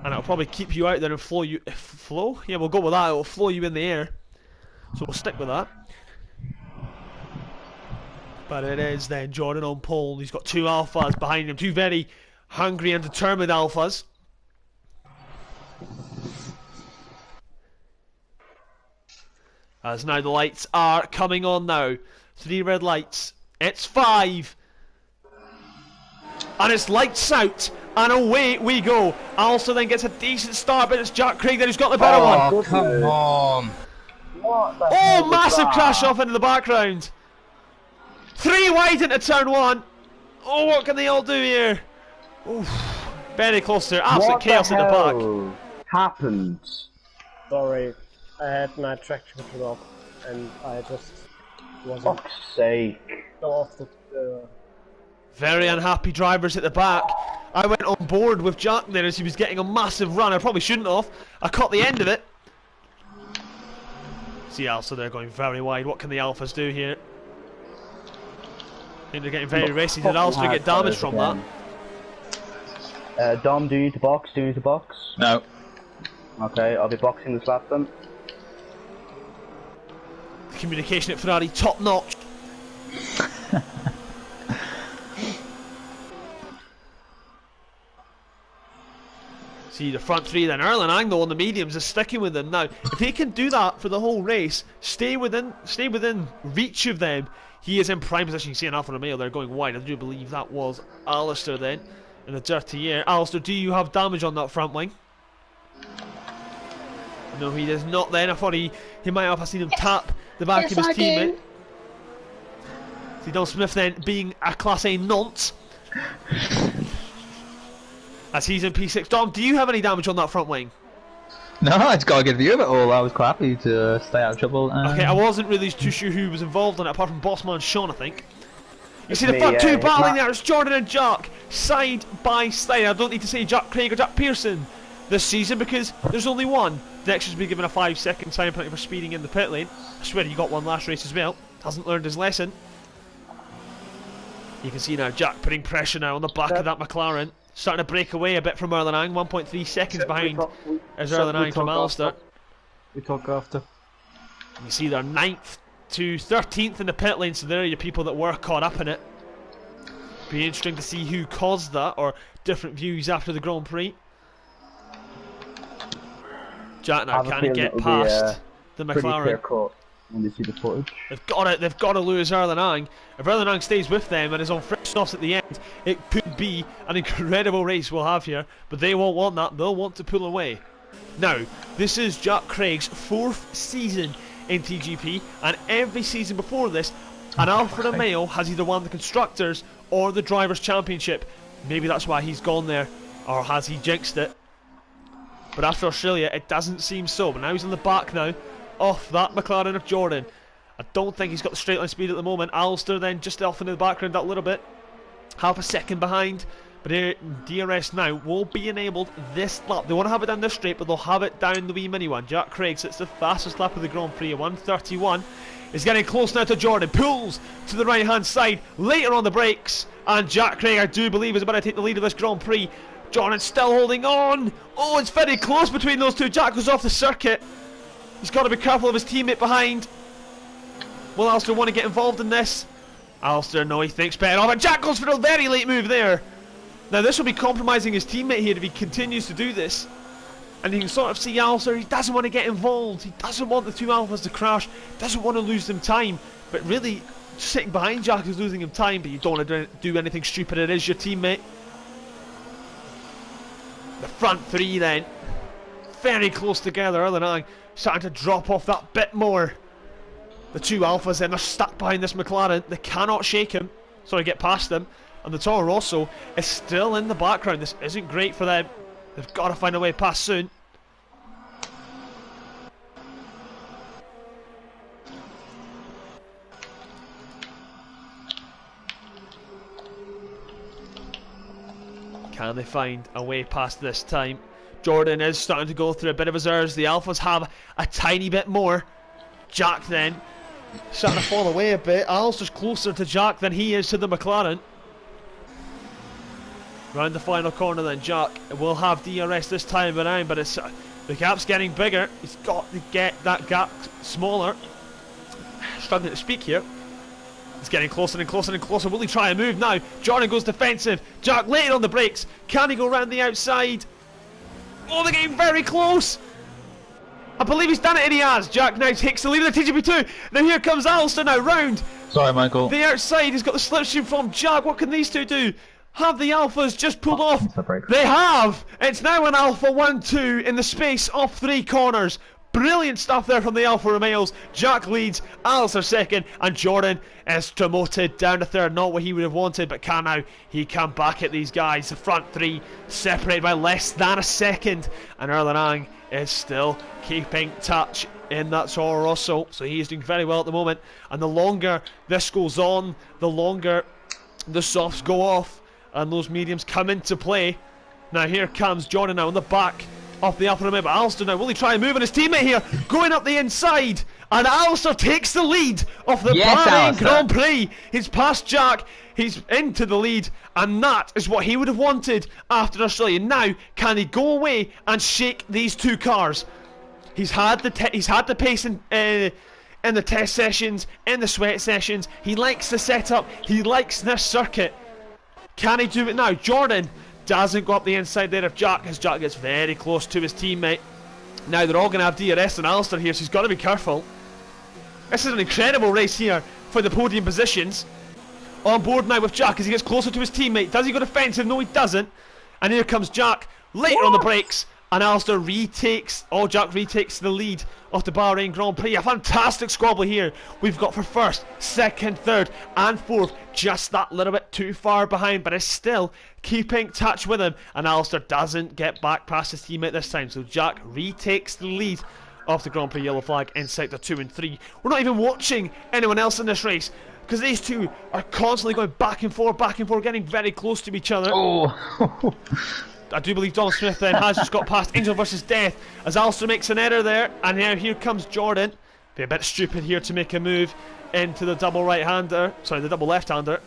and it'll probably keep you out there and flow you. Flow? Yeah, we'll go with that. It'll flow you in the air. So we'll stick with that. But it is then Jordan on pole. He's got 2 alphas behind him, 2 very hungry and determined alphas. As now the lights are coming on now. 3 red lights. It's 5. And it's lights out. And away we go. Also then gets a decent start, but it's Jack Craig that who's got the better one. Oh, come on. What the hell Oh, was massive that? crash off into the background. 3 wide into turn 1. Oh, what can they all do here? Oof. Very close there. Absolute What chaos the at the back. hell happened? Sorry, I had my traction control off, and I just wasn't Fuck's sake. off the. Very unhappy drivers at the back. I went on board with Jack there as he was getting a massive run. I probably shouldn't have. I caught the end of it. See Alpha, they're going very wide. What can the Alphas do here? I think they're getting very racy. Did Alistair get damaged from that? Dom, do you need to box? Do you need to box? No. Okay, I'll be boxing this lap then. The communication at Ferrari, top notch. See the front 3 then. Erlenang though on the mediums is sticking with them now. If he can do that for the whole race, stay within reach of them, he is in prime position. You see an Alfa Romeo there going wide. I do believe that was Alistair then in the dirty air. Alistair, do you have damage on that front wing? No, he does not then. I thought he might have seen him tap the back of his teammate. See Don Smith then being a Class A nonce. As he's in P6. Dom, do you have any damage on that front wing? No, I just got a good view of it all. I was quite happy to stay out of trouble. Okay, I wasn't really too sure who was involved in it, apart from Bossman Sean, I think. You see the me, front 2 it's battling Matt. there. It's Jordan and Jack, side by side. I don't need to say Jack Craig or Jack Pearson this season because there's only one. Dexter's been given a 5-second time penalty for speeding in the pit lane. I swear he got one last race as well. Hasn't learned his lesson. You can see now Jack putting pressure now on the back of that McLaren. Starting to break away a bit from Erlenang. 1.3 seconds behind is Erlenang from Alistair. We talk after. You see they're 9th to 13th in the pit lane, so there are your people that were caught up in it. Be interesting to see who caused that, or different views after the Grand Prix. Jack I now, have a can he feeling get it'll be, past the pretty clear McLaren? cut when they see the footage. They've got to lose Erlen Ang. If Erlen Ang stays with them and is on fresh softs at the end, it could be an incredible race we'll have here. But they won't want that. They'll want to pull away. Now, this is Jack Craig's 4th season in TGP, and every season before this, an Alfa Romeo has either won the Constructors or the Drivers' Championship. Maybe that's why he's gone there, or has he jinxed it? But after Australia, it doesn't seem so. But now he's on the back now, off that McLaren of Jordan. I don't think he's got the straight line speed at the moment. Alistair then just off in the background that little bit, half a second behind. But here, DRS now will be enabled this lap. They want to have it down this straight, but they'll have it down the wee mini one. Jack Craig sits the fastest lap of the Grand Prix, 1:31. Is getting close now to Jordan. Pulls to the right hand side. Later on the brakes, and Jack Craig, I do believe, is about to take the lead of this Grand Prix. Jordan still holding on. Oh, it's very close between those two. Jack goes off the circuit. He's got to be careful of his teammate behind. Will Alistair want to get involved in this? Alistair, no, he thinks better of it. Jack goes for a very late move there. Now this will be compromising his teammate here if he continues to do this. And you can sort of see Alistair, he doesn't want to get involved. He doesn't want the two Alphas to crash. Doesn't want to lose them time. But really, sitting behind Jack is losing him time. But you don't want to do anything stupid. It is your teammate. The front three then. Very close together. Erlen Ang starting to drop off that bit more. The two Alphas then are stuck behind this McLaren. They cannot shake him. Sorry, get past them. And the Toro Rosso is still in the background. This isn't great for them. They've got to find a way past soon. Can they find a way past this time? Jordan is starting to go through a bit of his errors. The Alphas have a tiny bit more. Jack then starting to fall away a bit. Alistair's closer to Jack than he is to the McLaren. Round the final corner then, Jack will have DRS this time around, but it's the gap's getting bigger. He's got to get that gap smaller. Struggling to speak here. It's getting closer and closer and closer. Will he try a move now? Jordan goes defensive. Jack late on the brakes. Can he go round the outside? Oh, they're getting very close. I believe he's done it, and he has. Jack now takes the lead of the TGP2. Now here comes Alistair now round. Sorry, Michael. The outside, he's got the slipstream from Jack. What can these two do? Have the Alphas just pulled off? They have! It's now an Alpha 1-2 in the space of 3 corners. Brilliant stuff there from the Alfa Romeos. Jack leads, Alistair second, and Jordan is demoted down to third. Not what he would have wanted, but can now he come back at these guys. The front three separated by less than a second, and Erlen Ang is still keeping touch in that Toro Rosso. So he is doing very well at the moment, and the longer this goes on, the longer the softs go off and those mediums come into play. Now here comes Jordan now on the back of the Alfa Romeo, but Alistair now, will he try and move on his teammate here, going up the inside, and Alistair takes the lead of the Bahrain Grand Prix. He's past Jack, he's into the lead, and that is what he would have wanted after Australia. Now can he go away and shake these two cars? He's had the pace in the test sessions, in the sweat sessions. He likes the setup, he likes this circuit. Can he do it now? Jordan doesn't go up the inside there of Jack, as Jack gets very close to his teammate. Now they're all going to have DRS and Alistair here, so he's got to be careful. This is an incredible race here for the podium positions. On board now with Jack as he gets closer to his teammate. Does he go defensive? No, he doesn't. And here comes Jack later on the brakes, and Alistair Jack retakes the lead of the Bahrain Grand Prix. A fantastic squabble here we've got for first, second, third and fourth. Just that little bit too far behind, but is still keeping touch with him, and Alistair doesn't get back past his teammate this time. So Jack retakes the lead of the Grand Prix yellow flag in sector 2 and 3. We're not even watching anyone else in this race, because these two are constantly going back and forth, getting very close to each other. Oh. I do believe Donald Smith then has just got past Angel versus Death as Alistair makes an error there, and now here comes Jordan. Be a bit stupid here to make a move into the double right-hander, sorry, the double left-hander.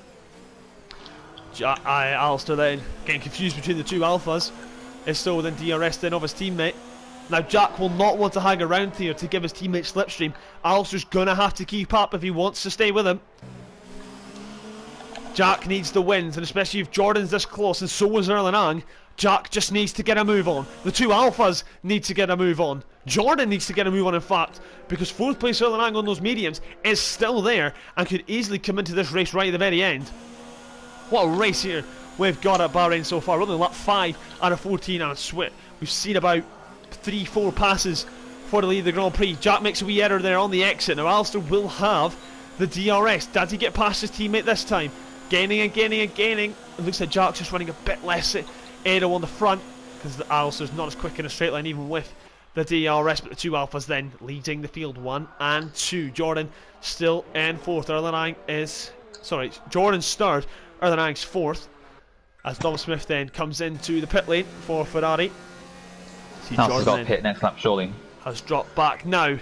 Alistair then getting confused between the two Alphas, is still within DRS then of his teammate. Now Jack will not want to hang around here to give his teammate slipstream. Alistair's gonna have to keep up if he wants to stay with him. Jack needs the wins, and especially if Jordan's this close, and so was Erlen Ang. Jack just needs to get a move on. The two alphas need to get a move on. Jordan needs to get a move on, in fact, because 4th place Erlang on those mediums is still there and could easily come into this race right at the very end. What a race here we've got at Bahrain so far. We're only lap 5 out of 14 and Swit. We've seen about 3-4 passes for the lead of the Grand Prix. Jack makes a wee error there on the exit. Now Alistair will have the DRS. Does he get past his teammate this time? Gaining and gaining and gaining. It looks like Jack's just running a bit less aero on the front, because Alistair's not as quick in a straight line even with the DRS, but the two alphas then leading the field 1 and 2. Jordan still in 4th. Jordan's 3rd. Erlang's 4th. As Dom Smith then comes into the pit lane for Ferrari. See, Alistair's got a pit next lap, surely. Has dropped back now.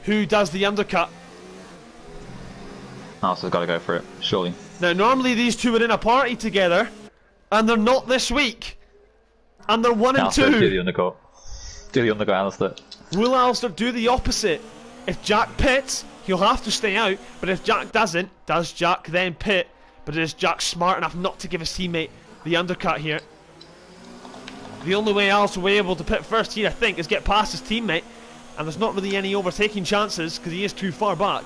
Who does the undercut? Alistair's got to go for it, surely. Now, normally these two are in a party together, and they're not this week. And they're 1 and 2. Do the undercut. Do the undercut, Alistair. Will Alistair do the opposite? If Jack pits, he'll have to stay out. But if Jack doesn't, does Jack then pit? But is Jack smart enough not to give his teammate the undercut here? The only way Alistair will be able to pit first here, I think, is get past his teammate. And there's not really any overtaking chances because he is too far back.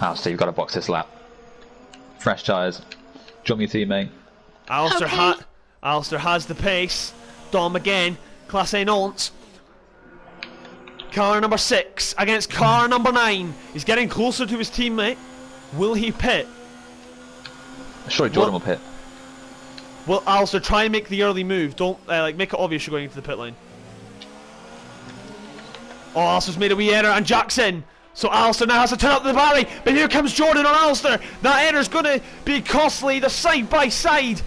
Alistair, you've got to box this lap. Fresh tyres. Jump your teammate. Alistair has the pace. Dom again. Class A Nantes. Car number 6 against car number 9. He's getting closer to his teammate. Will he pit? Surely Jordan will pit. Will Alistair try and make the early move? Don't make it obvious you're going into the pit lane. Oh, Alistair's made a wee error and Jack's in. So Alistair now has to turn up the valley. But here comes Jordan on Alistair. That error's going to be costly. They're side by side.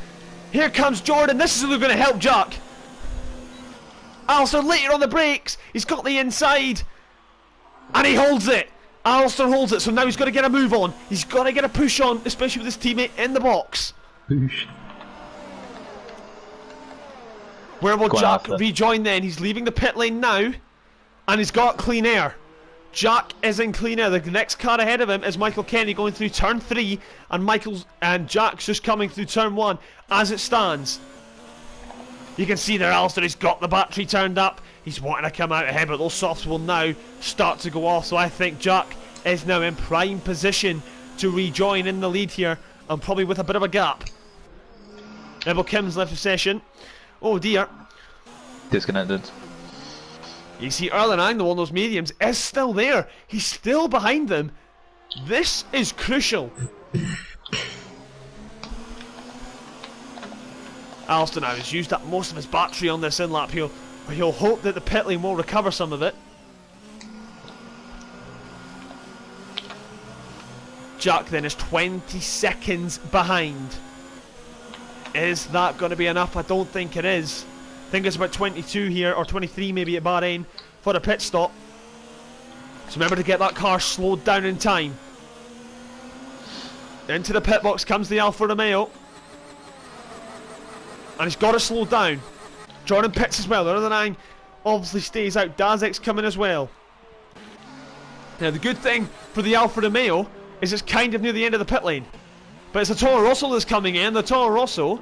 Here comes Jordan. This is going to help Jack. Alistair later on the brakes. He's got the inside. And he holds it. Alistair holds it. So now he's got to get a move on. He's got to get a push on, especially with his teammate in the box. Push. Where will Jack rejoin then? He's leaving the pit lane now. And he's got clean air. Jack is in clean air. The next car ahead of him is Michael Kenny going through turn 3, and Jack's just coming through turn 1 as it stands. You can see there Alistair, he's got the battery turned up. He's wanting to come out ahead, but those softs will now start to go off. So I think Jack is now in prime position to rejoin in the lead here, and probably with a bit of a gap. Neville Kim's left the session. Oh dear. Disconnected. You see Erlang, the one of those mediums, is still there. He's still behind them. This is crucial. Alistair now has used up most of his battery on this in-lap. He'll hope that the pit lane will recover some of it. Jack then is 20 seconds behind. Is that going to be enough? I don't think it is. I think it's about 22 here, or 23 maybe at Bahrain for a pit stop. So remember to get that car slowed down in time. Into the pit box comes the Alfa Romeo. And he's got to slow down. Jordan pits as well. The other 9 obviously stays out. Dazek's coming as well. Now the good thing for the Alfa Romeo is it's kind of near the end of the pit lane. But it's the Toro Rosso that's coming in. The Toro Rosso.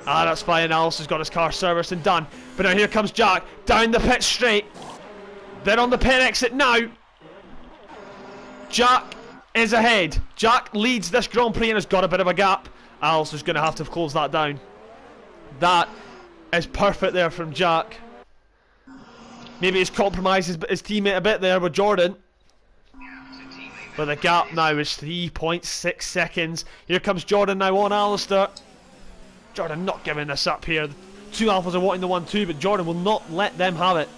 That's fine. Alistair's got his car serviced and done. But now here comes Jack down the pit straight. Then on the pit exit now. Jack is ahead. Jack leads this Grand Prix and has got a bit of a gap. Alistair's going to have to close that down. That is perfect there from Jack. Maybe he's compromised his teammate a bit there with Jordan. But the gap now is 3.6 seconds. Here comes Jordan now on Alistair. Jordan not giving this up here. The two Alphas are wanting the 1-2, but Jordan will not let them have it.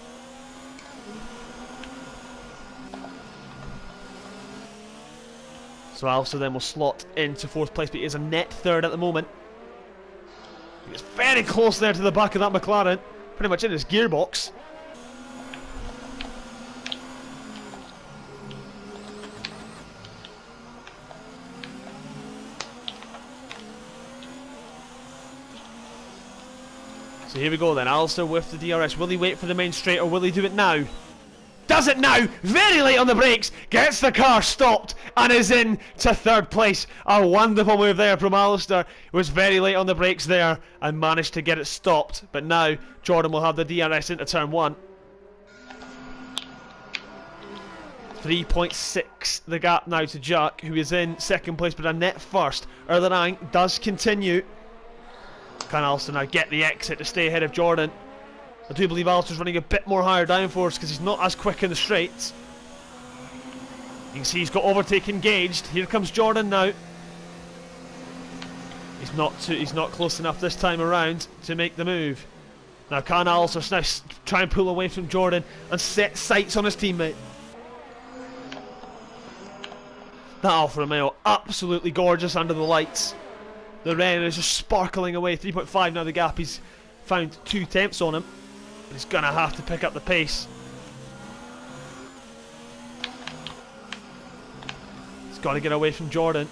So Alistair then will slot into 4th place, but he is a net 3rd at the moment. He's very close there to the back of that McLaren. Pretty much in his gearbox. So here we go then, Alistair with the DRS. Will he wait for the main straight or will he do it now? Does it now, very late on the brakes, gets the car stopped and is in to 3rd place. A wonderful move there from Alistair. Was very late on the brakes there and managed to get it stopped. But now Jordan will have the DRS into turn 1. 3.6 the gap now to Jack, who is in 2nd place but a net 1st. Erlenang does continue. Can Alistair now get the exit to stay ahead of Jordan? I do believe Alistair's running a bit more higher downforce because he's not as quick in the straights. You can see he's got overtake engaged. Here comes Jordan now. He's not close enough this time around to make the move. Now can Alistair now try and pull away from Jordan and set sights on his teammate? That Alfa Romeo, absolutely gorgeous under the lights. The red is just sparkling away. 3.5 now the gap. He's found 2 tenths on him. He's going to have to pick up the pace. He's got to get away from Jordan.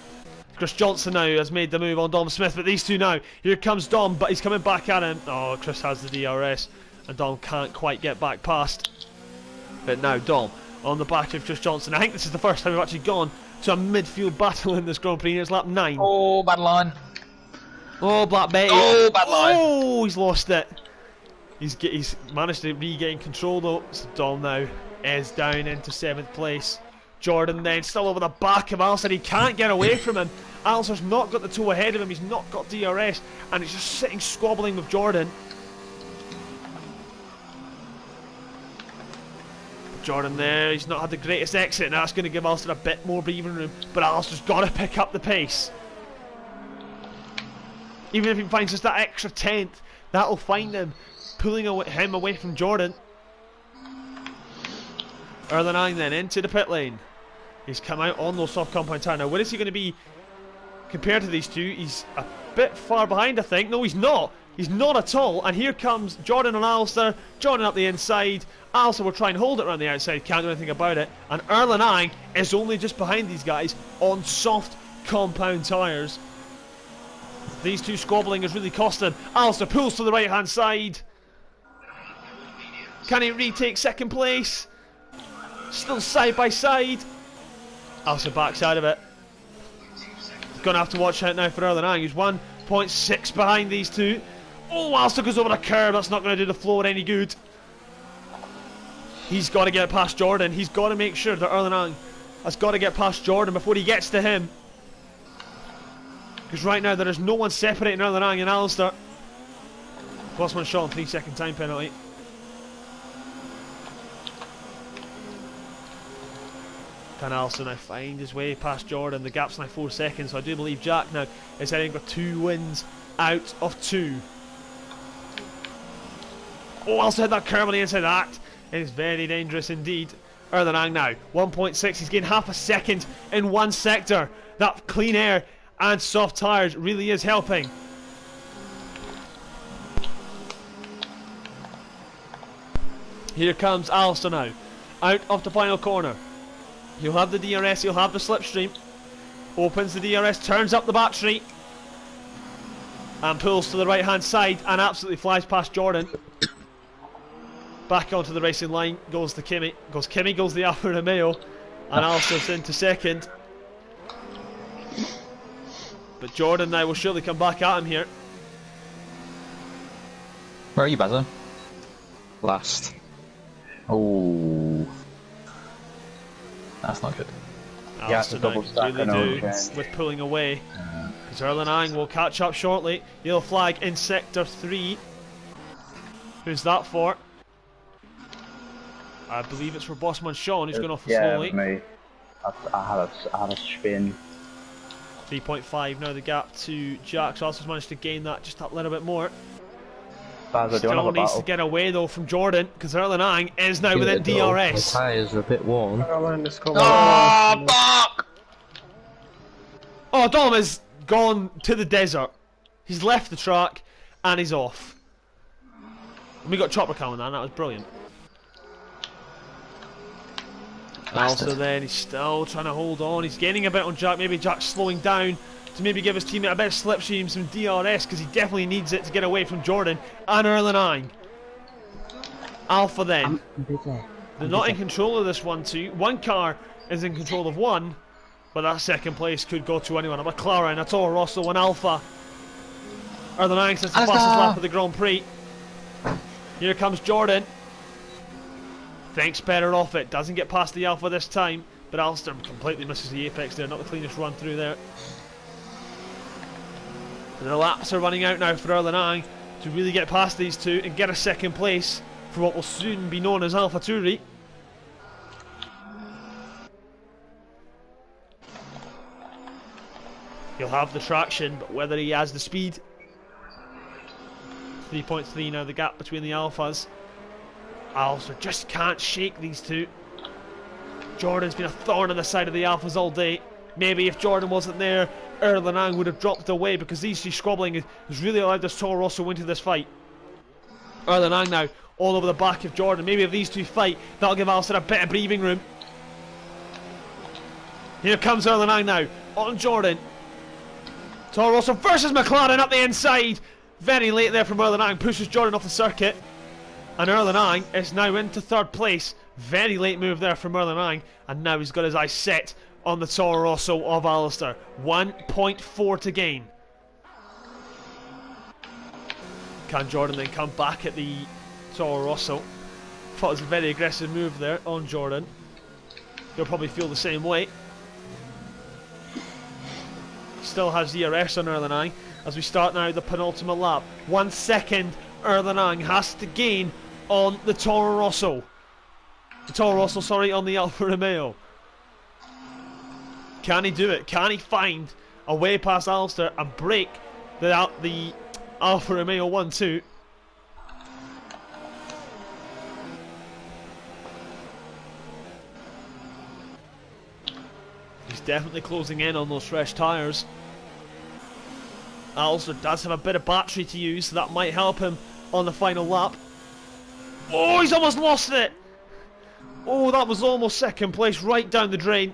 Chris Johnson now has made the move on Dom Smith, but these two now. Here comes Dom, but he's coming back at him. Oh, Chris has the DRS, and Dom can't quite get back past. But now Dom on the back of Chris Johnson. I think this is the first time we've actually gone to a midfield battle in this Grand Prix. It's lap 9. Oh, bad line. Oh, Black Betty. Oh, bad line. Oh, he's lost it. He's managed to regain control though. So Dom now is down into 7th place. Jordan then still over the back of Alistair. He can't get away from him. Alistair's not got the toe ahead of him. He's not got DRS, and he's just sitting squabbling with Jordan. Jordan there, he's not had the greatest exit, and that's going to give Alistair a bit more breathing room. But Alistair's got to pick up the pace. Even if he finds just that extra 10th, that'll find him, pulling him away from Jordan. Erlenang then into the pit lane. He's come out on those soft compound tyre. Now, where is he going to be compared to these two? He's a bit far behind, I think. No, he's not. He's not at all. And here comes Jordan and Alistair. Jordan up the inside. Alistair will try and hold it around the outside. Can't do anything about it. And Erlenang is only just behind these guys on soft compound tyres. These two squabbling has really cost him. Alistair pulls to the right hand side. Can he retake 2nd place? Still side by side. Alistair backs out of it. He's going to have to watch out now for Erlenang. He's 1.6 behind these two. Oh, Alistair goes over the curb. That's not going to do the floor any good. He's got to get past Jordan. He's got to make sure that Erlenang has got to get past Jordan before he gets to him. Because right now there is no one separating Erlenang and Alistair. +1 shot and 3-second time penalty. Can Alistair now find his way past Jordan? The gap's now 4 seconds, so I do believe Jack now is heading for 2 wins out of 2. Oh, Alistair had that curve on the inside. That is very dangerous indeed. Erlenang now 1.6. He's gained half a second in one sector. That clean air and soft tyres really is helping. Here comes Alistair now, out of the final corner. He'll have the DRS, he'll have the slipstream. Opens the DRS, turns up the battery, and pulls to the right hand side and absolutely flies past Jordan. Back onto the racing line goes the Kimi. Goes the Alfa Romeo, and Alistair's into 2nd. But Jordan now will surely come back at him here. Where are you, Bazza? Last. Oh. That's not good. Alistair double now stack really do and with pulling away. Because Erlenang will catch up shortly. Yellow flag in sector 3. Who's that for? I believe it's for Bossman Sean, who's going off slowly. Yeah, me. I had a spin. 3.5 now the gap to Jack. So Alistair's managed to gain that just that little bit more. Bazza, do you Still want to have a needs to battle? get away though from Jordan, because Erlenang is now within The DRS. tyres are a bit worn. Oh, fuck! Oh, Dom has gone to the desert. He's left the track and he's off. And we got Chopper coming on, that was brilliant. Also then he's still trying to hold on. He's gaining a bit on Jack. Maybe Jack's slowing down to maybe give his teammate a bit of slipstream, some DRS, because he definitely needs it to get away from Jordan and Erlenang. Alpha then. They're not in control of this 1-2. One car is in control of one, but that second place could go to anyone. A McLaren, a Toro Rosso, an Alpha. Are the ninth since the fastest lap of the Grand Prix. Here comes Jordan. Thinks better off it. Doesn't get past the Alpha this time, but Alistair completely misses the apex there. Not the cleanest run through there. And the laps are running out now for Erlenang to really get past these two and get a second place for what will soon be known as Alpha Tauri. He'll have the traction, but whether he has the speed. 3.3 now the gap between the Alphas. Alistair just can't shake these two. Jordan's been a thorn on the side of the Alphas all day. Maybe if Jordan wasn't there, Erlenang would have dropped away, because these two squabbling has really allowed this Toro Rosso into this fight. Erlenang now all over the back of Jordan. Maybe if these two fight, that'll give Alistair a bit of breathing room. Here comes Erlenang now on Jordan. Toro Rosso versus McLaren up the inside. Very late there from Erlenang, pushes Jordan off the circuit. And Erlenang is now into third place. Very late move there from Erlenang. And now he's got his eyes set on the Toro Rosso of Alistair. 1.4 to gain. Can Jordan then come back at the Toro Rosso? Thought it was a very aggressive move there on Jordan. He'll probably feel the same way. Still has DRS on Erlenang as we start now the penultimate lap. 1 second Erlenang has to gain on the Toro Rosso. The Toro Rosso, sorry, on the Alfa Romeo. Can he do it? Can he find a way past Alistair and break the Alfa Romeo 1-2? He's definitely closing in on those fresh tyres. Alistair does have a bit of battery to use, so that might help him on the final lap. Oh, he's almost lost it! Oh, that was almost second place, right down the drain.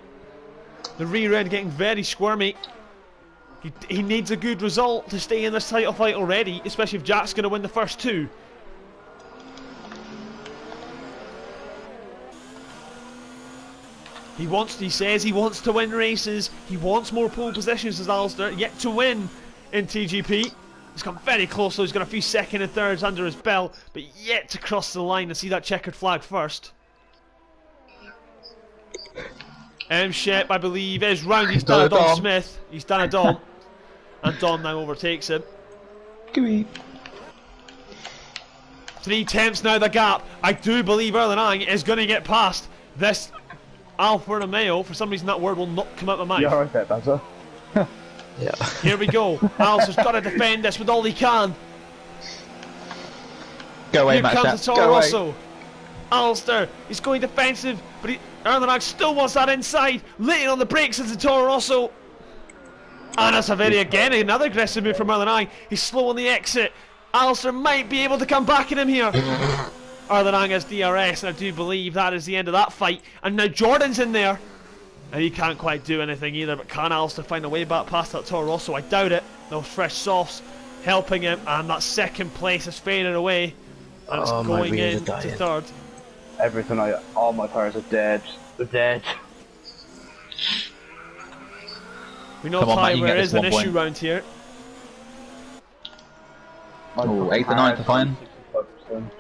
The rear end getting very squirmy. He needs a good result to stay in this title fight already, especially if Jack's going to win the first two. He says he wants to win races. He wants more pole positions as Alistair, yet to win in TGP. He's come very close, so he's got a few second and thirds under his belt, but yet to cross the line and see that checkered flag first. Shep, I believe, is round. He's done a Dom Smith. He's done a Dom. And Dom now overtakes him. 3 tenths now the gap. I do believe Erlenang is going to get past this Alfa Romeo. For some reason that word will not come out of my mouth. You're right there, Bazza. Yeah. Here we go. Alistair's got to defend this with all he can. Go away, Here Matt. comes the Toro Rosso. Alistair, he's going defensive, but Erlenang still wants that inside. Laying on the brakes is the Toro Rosso. And that's a again, another aggressive move from Erlenang. He's slow on the exit. Alistair might be able to come back at him here. Erlenang has DRS, and I do believe that is the end of that fight. And now Jordan's in there. And he can't quite do anything either, but can Alistair find a way back past that Toro Rosso? I doubt it. Those fresh softs helping him, and that second place has faded away. And it's going in to third. Everything all my tires are dead. They're dead. We know timer is an issue round here. Oh, 8th and 9th are fine. You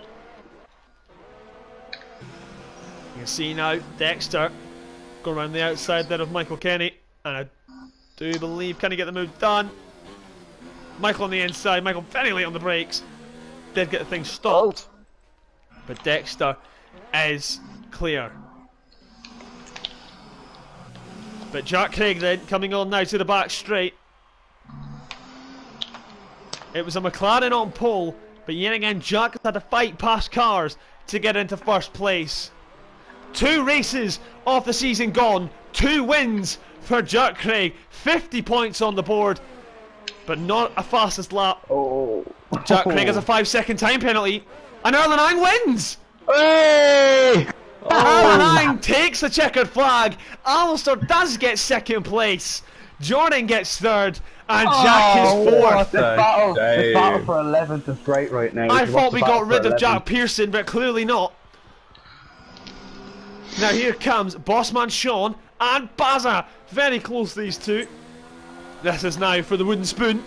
can see now Dexter going around the outside there of Michael Kenny, and I do believe, can he get the move done? Michael on the inside, Michael very late on the brakes, did get the thing stopped, but Dexter is clear. But Jack Craig then coming on now to the back straight. It was a McLaren on pole, but yet again Jack had to fight past cars to get into first place. 2 races of the season gone, 2 wins for Jack Craig, 50 points on the board, but not a fastest lap. Jack Craig has a 5-second time penalty, and Erlenang wins! Hey! Erlenang takes the checkered flag. Alistair does get second place. Jordan gets third, and Jack is fourth. This battle for 11th is great right now. I thought we got rid of Jack Pearson, but clearly not. Now here comes Bossman Sean and Baza. Very close, these two. This is now for the wooden spoon.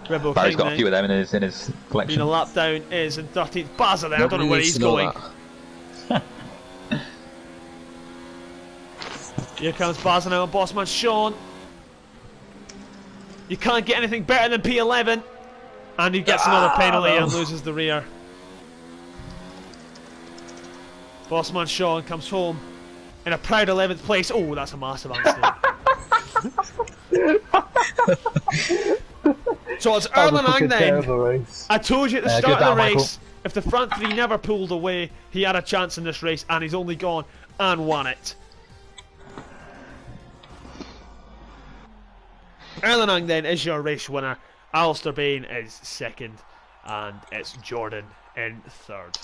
Rebel Barry's King got a then. few of them in his Being collection. a lap down is in 13th. Baza there, I don't know Nobody where needs he's to know going. that. Here comes Baza now and Bossman Sean. You can't get anything better than P11. And he gets another penalty and loses the rear. Bossman Sean comes home in a proud 11th place. Oh, that's a massive mistake. So it's Erlenang then. I told you at the start of the race, if the front three never pulled away, he had a chance in this race, and he's only gone and won it. Erlenang then is your race winner. Alistair Bain is second, and it's Jordan in third.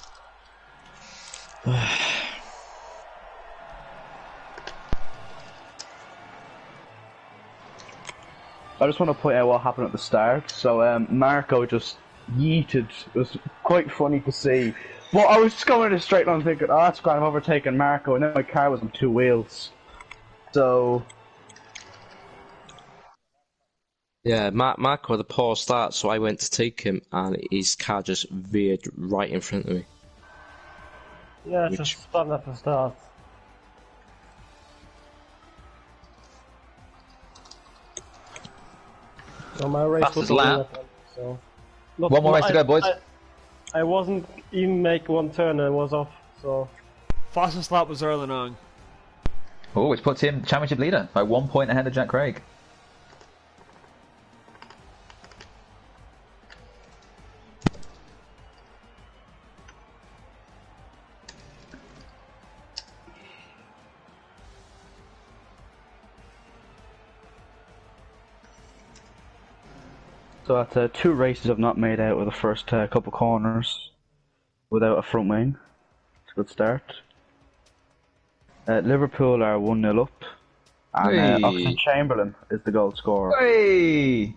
I just want to point out what happened at the start. So Marco just yeeted. It was quite funny to see. But I was just going in a straight line thinking, oh, that's great, I'm overtaking Marco, and then my car was on two wheels. So... Yeah, Marco had a poor start, so I went to take him, and his car just veered right in front of me. Yeah, Which- just spun at the start. So my race Fastest was only lap. at end, so... One more race to go, boys. I wasn't even make one turn and I was off, so... Fastest lap was Erlenang. Oh, which puts him championship leader by 1 point ahead of Jack Craig. So that's two races I've not made out with the first couple corners without a front wing. It's a good start. Liverpool are 1-0 up, and Hey. Oxford Chamberlain is the goal scorer. Hey!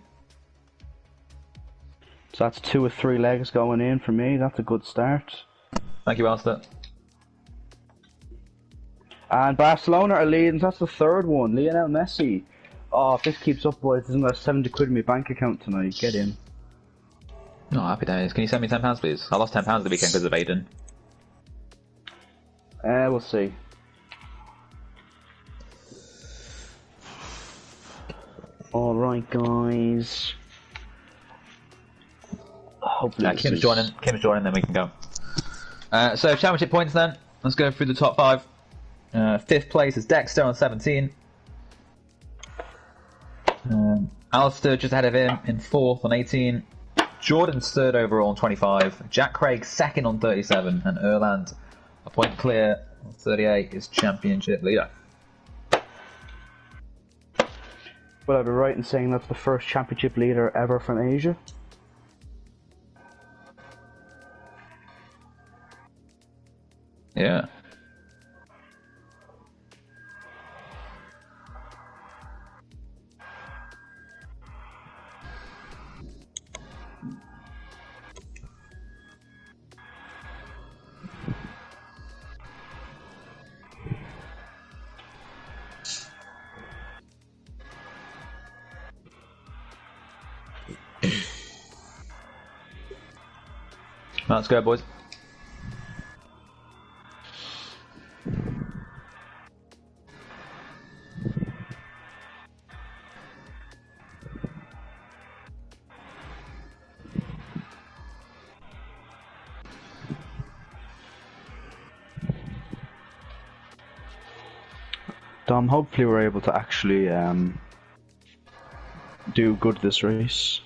So that's 2 of 3 legs going in for me. That's a good start. Thank you, Alistair. And Barcelona are leading. So that's the third one. Lionel Messi. Oh, if this keeps up, boys, isn't there 70 quid in my bank account tonight? Get in. Oh, happy days. Can you send me £10, please? I lost £10 the weekend because of Aiden. We'll see. Alright, guys. Hopefully this Kim's is- joining, then we can go. So, championship points then. Let's go through the top 5. 5th place is Dexter on 17. Alistair just ahead of him in 4th on 18. Jordan's 3rd overall on 25. Jack Craig 2nd on 37. And Erland, a point clear on 38, is championship leader. Will I be right in saying that's the first championship leader ever from Asia? Yeah. Let's go, boys. Dom, hopefully we're able to actually do good this race.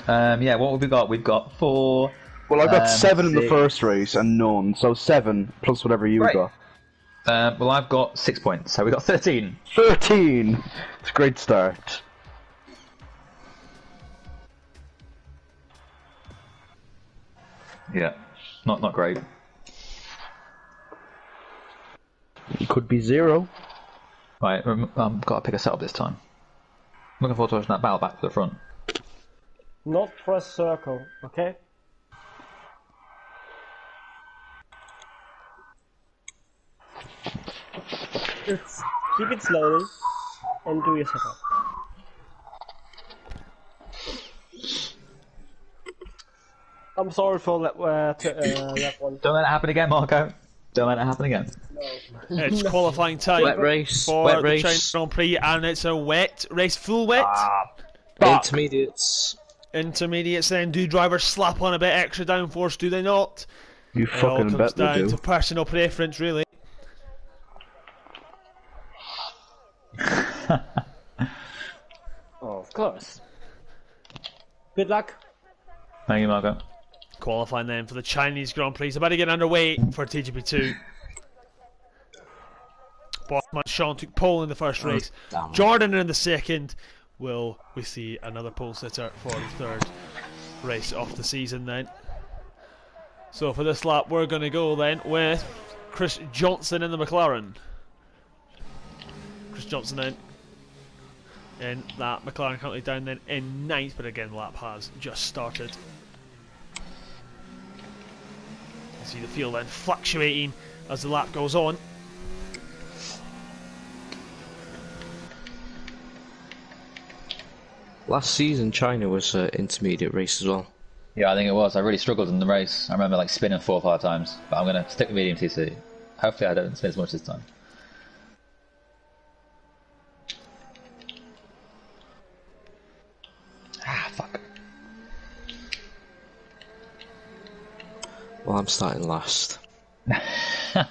Yeah, what have we got? We've got 4. Well, I got 7 in the 6. first race and none, so 7 plus whatever you Right. got. Well, I've got 6 points, so we got 13. 13! It's a great start. Yeah, not great. It could be 0. Right, got to pick a setup this time. Looking forward to watching that battle back to the front. Not press circle, okay? Just keep it slowly and do your setup. I'm sorry for that one. Don't let it happen again, Marco. Don't let it happen again. It's qualifying time Wet race. for Wet the race. Chinese Grand Prix, and it's a wet race, full wet. Intermediates. Intermediates then, do drivers slap on a bit extra downforce, do they not? You It all fucking comes bet they down do. to personal preference, really. Oh, of course. Good luck. Thank you, Marco. Qualifying then for the Chinese Grand Prix. It's about to get underway for TGP2. Bosman Sean took pole in the first race. damn it. Jordan in the second. Will we see another pole sitter for the third race of the season then? So for this lap, we're going to go then with Chris Johnson in the McLaren. Chris Johnson then in that McLaren, currently down then in ninth, but again, lap has just started. You see the field then fluctuating as the lap goes on. Last season, China was an intermediate race as well. Yeah, I think it was. I really struggled in the race. I remember like spinning 4 or 5 times, but I'm gonna stick with medium TC. Hopefully, I don't spin as much this time. Ah, fuck. Well, I'm starting last. I had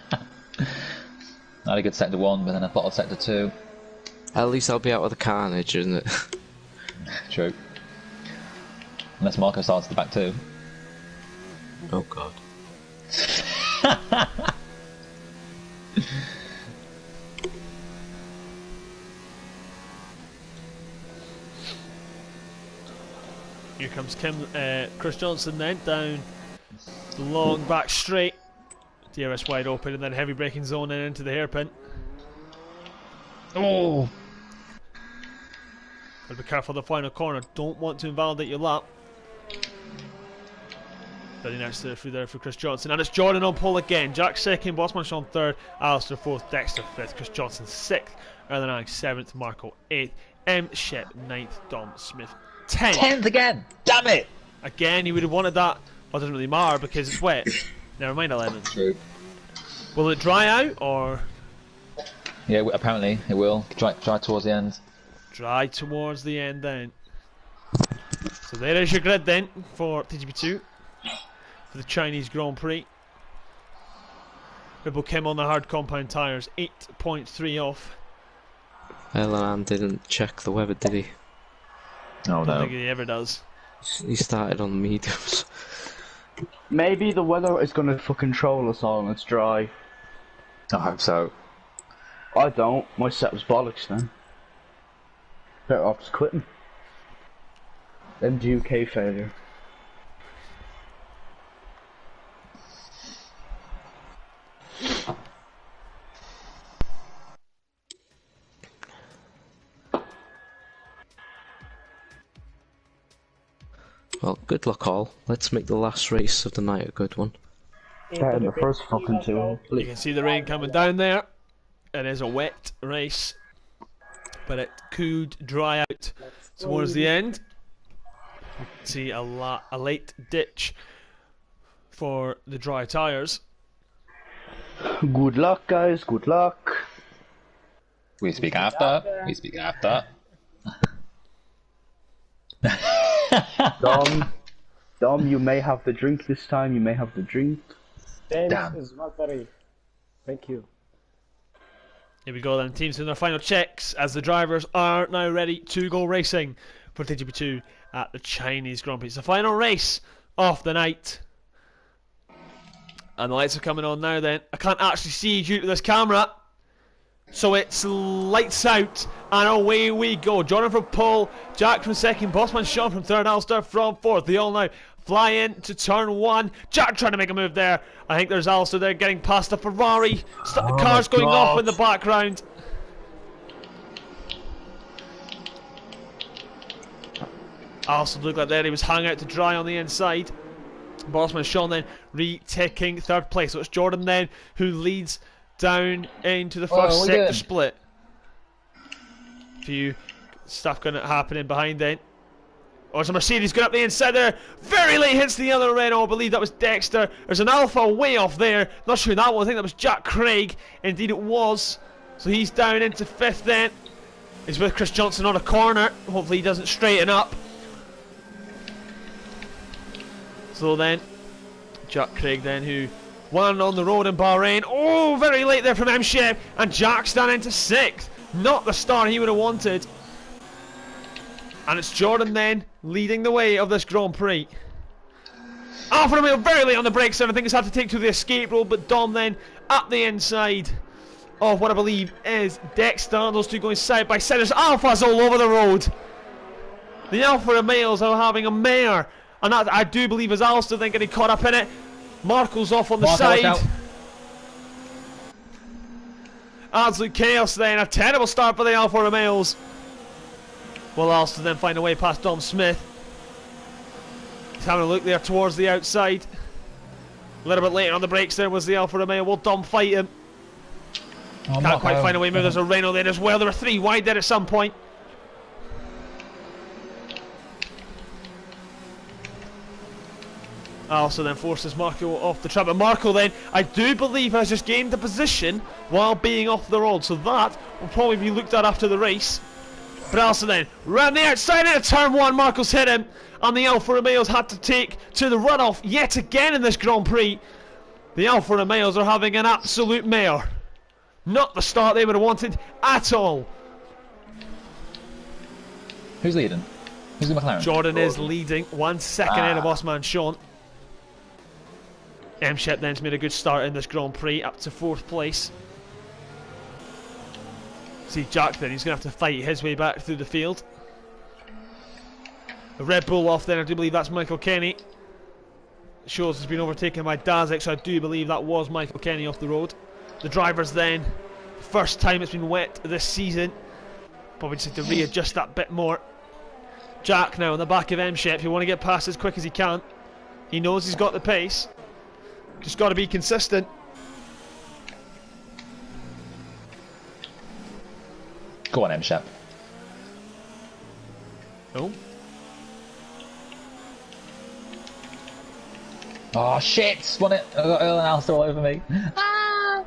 a good sector 1, but then I bottled sector 2. At least I'll be out of the carnage, isn't it? True. Unless Marco starts the back 2. Oh god. Here comes Chris Johnson then down the long back straight. DRS wide open and then heavy braking zone and into the hairpin. Oh! Gotta be careful of the final corner. Don't want to invalidate your lap. Very nice through there for Chris Johnson. And it's Jordan on pole again. Jack second, Bossman Sean third, Alistair fourth, Dexter fifth, Chris Johnson sixth, Erlen seventh, Marco eighth, M. Shep ninth, Dom Smith 10th. 10th again! Damn it! Again, he would have wanted that. Well, it doesn't really matter because it's wet. Never mind 11th. True. Will it dry out or Yeah, apparently it will. Try towards the end. dry towards the end then? So there is your grid then for TGP2 for the Chinese Grand Prix. Ribble Kim on the hard compound tyres, 8.3 off. Elan didn't check the weather, did he? Oh I don't think he ever does. He started on mediums. Maybe the weather is gonna fucking troll us all and it's dry. I hope so. I don't. My set was bollocks then. Better off just quitting. MGUK failure. Well, good luck all. Let's make the last race of the night a good one. Better than the first fucking 2. You can see the rain coming down there. It is a wet race, but it could dry out towards the end. See a late ditch for the dry tyres. Good luck, guys. Good luck. We speak after. We speak after. Dom, you may have the drink this time. You may have the drink. James Damn. is not very. Thank you. Here we go then, teams doing their final checks as the drivers are now ready to go racing for TGP2 at the Chinese Grand Prix. It's the final race of the night. And the lights are coming on now then. I can't actually see due to this camera. So it's lights out and away we go. Jordan from pole, Jack from second, Bossman Sean from third, Alistair from fourth. They all now fly in to turn one. Jack trying to make a move there. I think there's Alistair there getting past the Ferrari. Cars going off in the background. Alistair looked like there he was hung out to dry on the inside. Bossman Sean then retaking third place. So it's Jordan then who leads down into the first sector split. Few stuff going to happening behind then. Oh, it's a Mercedes going up the inside there. Very late hits the other Renault. I believe that was Dexter. There's an Alpha way off there. Not sure who that was. I think that was Jack Craig. Indeed it was. So he's down into fifth then. He's with Chris Johnson on a corner. Hopefully he doesn't straighten up. So then, Jack Craig then, who won on the road in Bahrain. Oh, very late there from M-Shep. And Jack's down into sixth. Not the star he would have wanted. And it's Jordan then leading the way of this Grand Prix. Alfa Romeo very late on the brakes and I think he's had to take to the escape road, but Dom then at the inside of what I believe is Dexter. Those two going side by side. There's Alphas all over the road. The Alfa Romeos are having a mare. And that, I do believe, is Alistair then getting caught up in it. Marco's off on the side. Absolute chaos then. A terrible start for the Alfa Romeos. Will Alistair then find a way past Dom Smith. He's having a look there towards the outside. A little bit later on the brakes there was the Alfa Romeo. Will Dom fight him? Can't quite find a way. Maybe there's a Renault there as well. There were three wide there at some point. Also then forces Marco off the track, but Marco then, I do believe, has just gained the position while being off the road, so that will probably be looked at after the race. But also then, round the outside into turn one, Marco's hit him, and the Alfa Romeos had to take to the runoff yet again in this Grand Prix. The Alfa Romeos are having an absolute mare. Not the start they would have wanted at all. Who's leading? Who's the McLaren? Jordan is leading, 1 second ahead of Bossman Sean. M-Shep then's made a good start in this Grand Prix, up to 4th place. See Jack then, he's going to have to fight his way back through the field. The Red Bull off then, I do believe that's Michael Kenny. Shows has been overtaken by Dazek, so I do believe that was Michael Kenny off the road. The drivers then, first time it's been wet this season. Probably just have to readjust that bit more. Jack now on the back of M-Shep, he'll want to get past as quick as he can. He knows he's got the pace. Just got to be consistent. Go on, M-Shep. No. Oh shit! Spun it! I got Earl and Alistair all over me. Ah!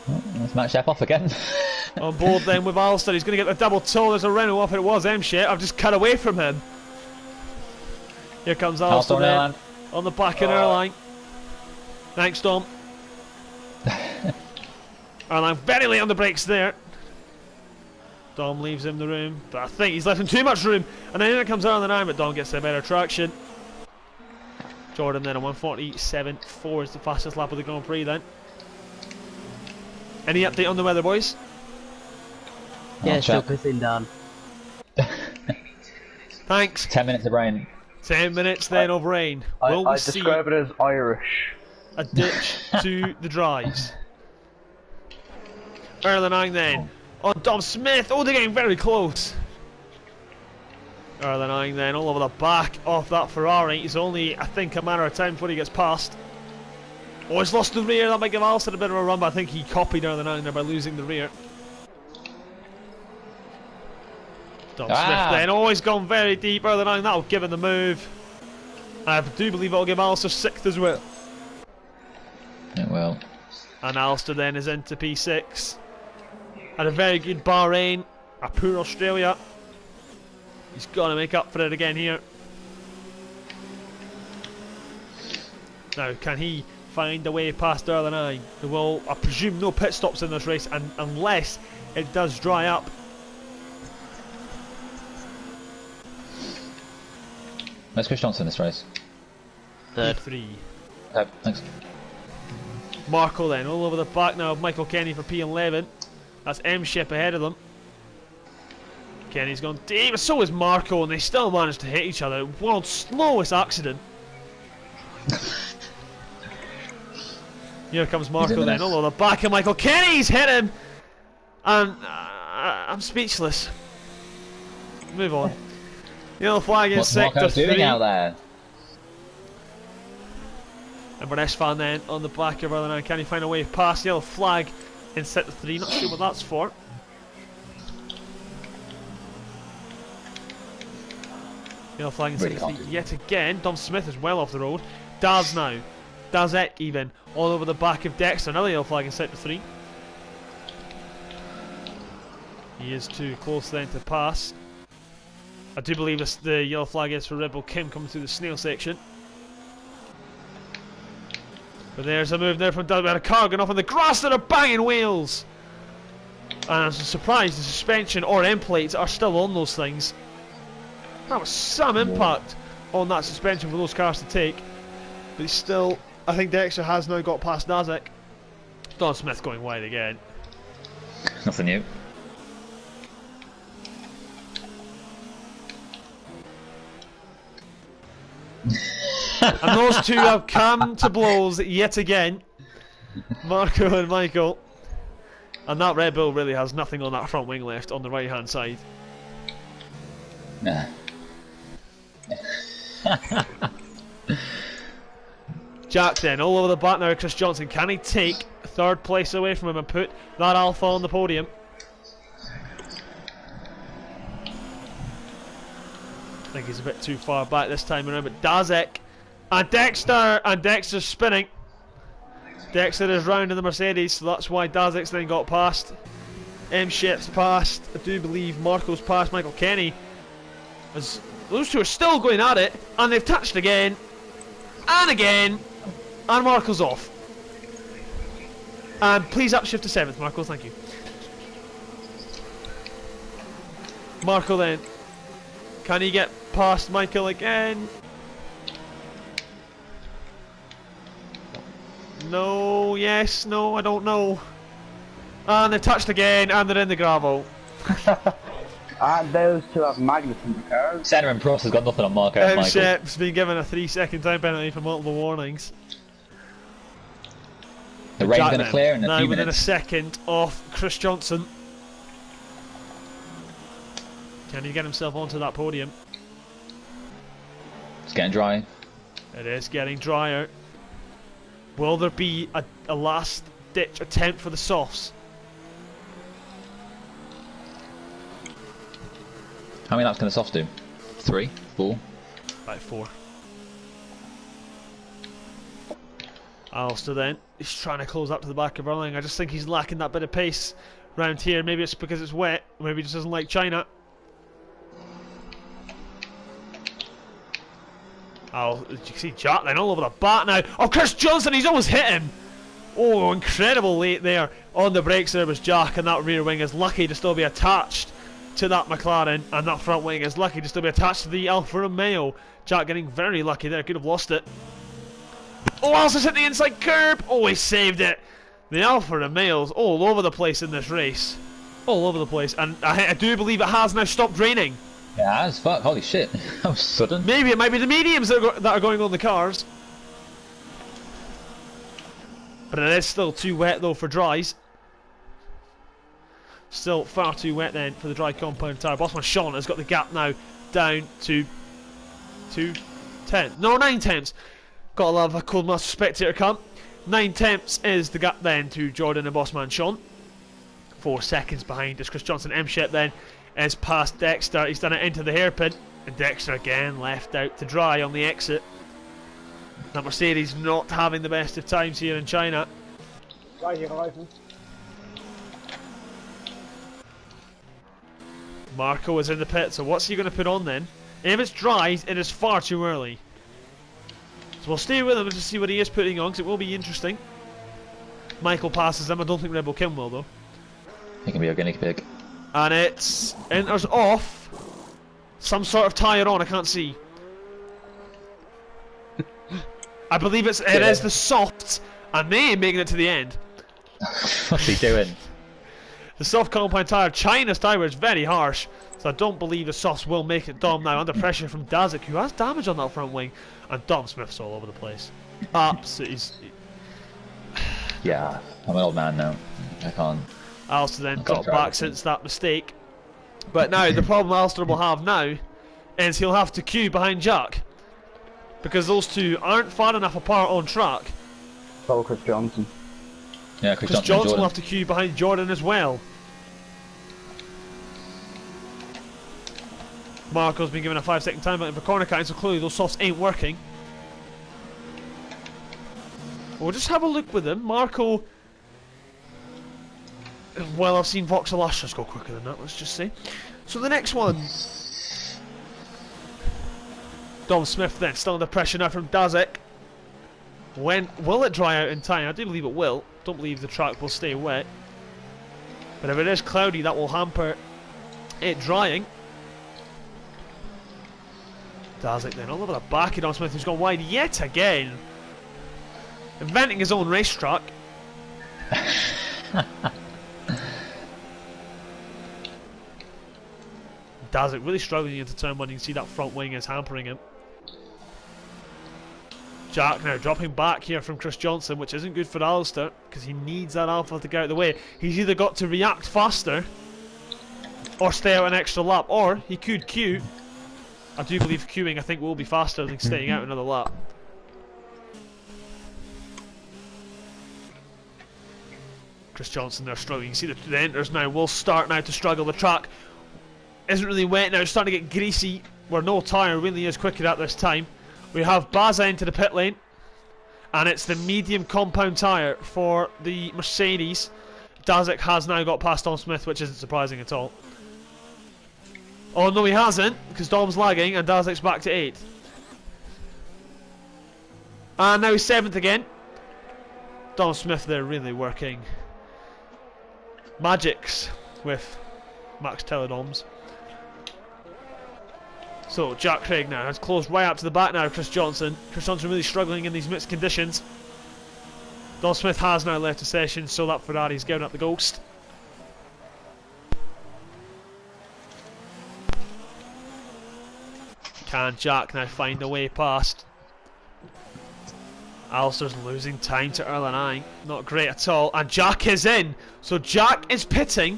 Oh, let's match Shep off again. On board then with Alistair, he's going to get the double toe. There's a Renault off, it was M-Shep. I've just cut away from him. Here comes Alistair then, on the back of Erlang. Thanks, Dom. Erlang very late on the brakes there. Dom leaves him the room, but I think he's left him too much room. And then in comes Erlang, but Dom gets a better traction. Jordan then a 1:47.4 is the fastest lap of the Grand Prix then. Any update on the weather, boys? Yeah, still pissing down. Thanks. 10 minutes of rain. 10 minutes then of rain. Will I we see describe it as Irish. a ditch to the dries? Erlenang then on Dom Smith. Oh, they're getting very close. Erlenang then all over the back of that Ferrari. It's only, I think, a matter of time before he gets past. Oh, he's lost the rear. That might give Alistair a bit of a run, but I think he copied Erlenang there by losing the rear. Dom Smith then. Oh, he's gone very deep. Erlenang, that'll give him the move. I do believe it'll give Alistair 6th as well. It will. And Alistair then is into P6. Had a very good Bahrain, a poor Australia. He's got to make up for it again here. Now, can he find a way past Erlenang? There will, I presume, no pit stops in this race, and unless it does dry up. Where's Chris Johnson in this race? Third. P3. Okay, thanks. Marco then, all over the back now of Michael Kenny for P11. That's M-Shep ahead of them. Kenny's gone deep, so is Marco, and they still managed to hit each other. World's slowest accident. Here comes Marco then, all over the back of Michael Kenny's hit him! And I'm speechless. Move on. Yellow flag in What's sector Marco doing 3. out there? And Bernesh fan then on the back of Rutherland. Can he find a way past? Yellow flag in sector 3. Not sure what that's for. Yellow flag in Really sector 3 can't do. yet again. Dom Smith is well off the road. Daz now. Dazek even. All over the back of Dexter. Another yellow flag in sector 3. He is too close then to pass. I do believe the yellow flag is for Red Bull Kim coming through the snail section. But there's a move there from Daz. We had a car going off on the grass that are banging wheels. And I'm surprised the suspension or end plates are still on those things. That was some impact on that suspension for those cars to take. But he's still, I think Dexter has now got past Dazek. Don Smith going wide again. Nothing new. And those two have come to blows yet again. Marco and Michael. And that Red Bull really has nothing on that front wing left on the right hand side. Nah. Jack then all over the back now. Chris Johnson, can he take third place away from him and put that Alpha on the podium? I think he's a bit too far back this time around, but Dazek and Dexter's spinning. Dexter is round in the Mercedes, so that's why Dazek's then got past. M-Shep's passed. I do believe Marco's passed Michael Kenny. As those two are still going at it, and they've touched again and again, and Marco's off. And please upshift to 7th, Marco, thank you. Marco then. Can he get past Michael again? No, yes, no, I don't know. And they've touched again, and they're in the gravel. And those two have magnets in the cars. Senna and Prost has got nothing on Marco and Michael. M-Shep's been given a 3-second time penalty for multiple warnings. The rain's Jack going to then, clear in a now few within minutes. a second off Chris Johnson. Can he get himself onto that podium? It's getting dry. It is getting drier. Will there be a last ditch attempt for the softs? How many laps can the softs do? 3? 4? About 4. Alistair then, he's trying to close up to the back of Erling. I just think he's lacking that bit of pace round here. Maybe it's because it's wet, maybe he just doesn't like China. Oh, did you see Jack then all over the bat now? Oh, Chris Johnson, he's almost hit him! Oh, incredible late there on the brakes there was Jack, and that rear wing is lucky to still be attached to that McLaren, and that front wing is lucky to still be attached to the Alfa Romeo. Jack getting very lucky there, could have lost it. Oh, Alistair's hit the inside curb! Oh, he saved it! The Alfa Romeo's all over the place in this race. All over the place, and I do believe it has now stopped raining. Yeah, as fuck. Holy shit. That was sudden. Maybe it might be the mediums that are going on the cars. But it is still too wet though for dries. Still far too wet then for the dry compound tyre. Bossman Sean has got the gap now down to 2 9 tenths. Gotta love a Cold Master Spectator come. 9 tenths is the gap then to Jordan and Bossman Sean. 4 seconds behind is Chris Johnson. M-Shep then is past Dexter. He's done it into the hairpin, and Dexter again left out to dry on the exit. That Mercedes not having the best of times here in China. Right here, Reifen. Marco is in the pit, so what's he going to put on then? If it's dry, it is far too early. So we'll stay with him to see what he is putting on, because it will be interesting. Michael passes him. I don't think Red Bull Kim will though. He can be a guinea pig. And it enters off. Some sort of tyre on, I can't see. I believe it is the softs, and they ain't making it to the end. What's he doing? The soft compound tyre, China's tyre is very harsh, so I don't believe the softs will make it. Dom now under pressure from Dazek, who has damage on that front wing, and Dom Smith's all over the place. Absolutely. Yeah, I'm an old man now. I can't. Alistair then I got can't try back this since that mistake. But now, the problem Alistair will have now is he'll have to queue behind Jack. Because those two aren't far enough apart on track. Follow Chris Johnson. Yeah, Chris Johnson will have to queue behind Jordan as well. Marco's been given a 5-second time limit for corner cutting, so clearly those softs ain't working. We'll just have a look with them. Marco... Well, I've seen Voxel Ashes go quicker than that, let's just say. So the next one... Dom Smith then, still under pressure now from Dazek. When will it dry out in time? I do believe it will. Don't believe the track will stay wet. But if it is cloudy, that will hamper it drying. Dazek then, all over the back of Dom Smith, who's gone wide yet again. Inventing his own racetrack. Dazek really struggling into turn one. You can see that front wing is hampering him. Jack now dropping back here from Chris Johnson, which isn't good for Alistair because he needs that Alpha to get out of the way. He's either got to react faster or stay out an extra lap, or he could queue. I do believe queuing, I think, will be faster than staying out another lap. Chris Johnson there struggling. You see the enters now will start now to struggle. The track isn't really wet now, it's starting to get greasy, where no tyre really is quicker at this time. We have Baza into the pit lane, and it's the medium compound tyre for the Mercedes. Dazek has now got past Dom Smith, which isn't surprising at all. Oh no, he hasn't, because Dom's lagging and Dazek's back to 8th. And now he's 7th again. Dom Smith there really working magics with Max Teledoms. So Jack Craig now has closed right up to the back now of Chris Johnson. Chris Johnson really struggling in these mixed conditions. Dom Smith has now left the session, so that Ferrari's giving up the ghost. Can Jack now find a way past? Alistair's losing time to Erlen I. Not great at all. And Jack is in. So Jack is pitting.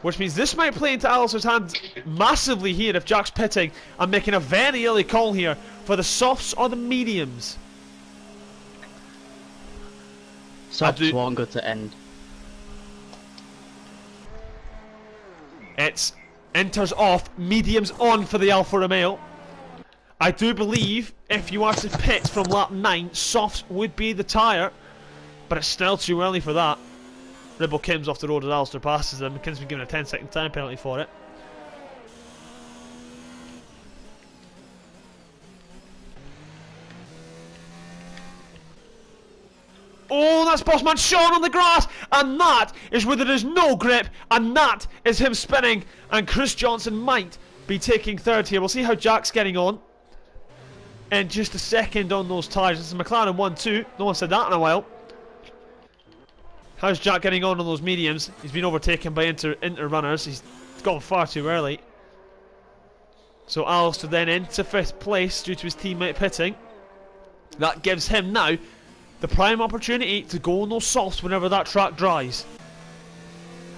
Which means this might play into Alistair's hands massively here if Jack's pitting and making a very early call here for the softs or the mediums. Softs won't go to end. It's enters off, mediums on for the Alfa Romeo. I do believe if you are to pit from lap 9, softs would be the tyre, but it's still too early for that. Ribble Kim's off the road as Alistair passes them. Kim's been given a 10-second time penalty for it. Oh, that's Bossman Sean on the grass, and that is where there is no grip, and that is him spinning, and Chris Johnson might be taking 3rd here. We'll see how Jack's getting on in just a second on those tyres. This is McLaren 1-2. No one said that in a while. How's Jack getting on those mediums? He's been overtaken by inter runners. He's gone far too early. So Alistair then into 5th place due to his teammate pitting. That gives him now the prime opportunity to go on those softs whenever that track dries.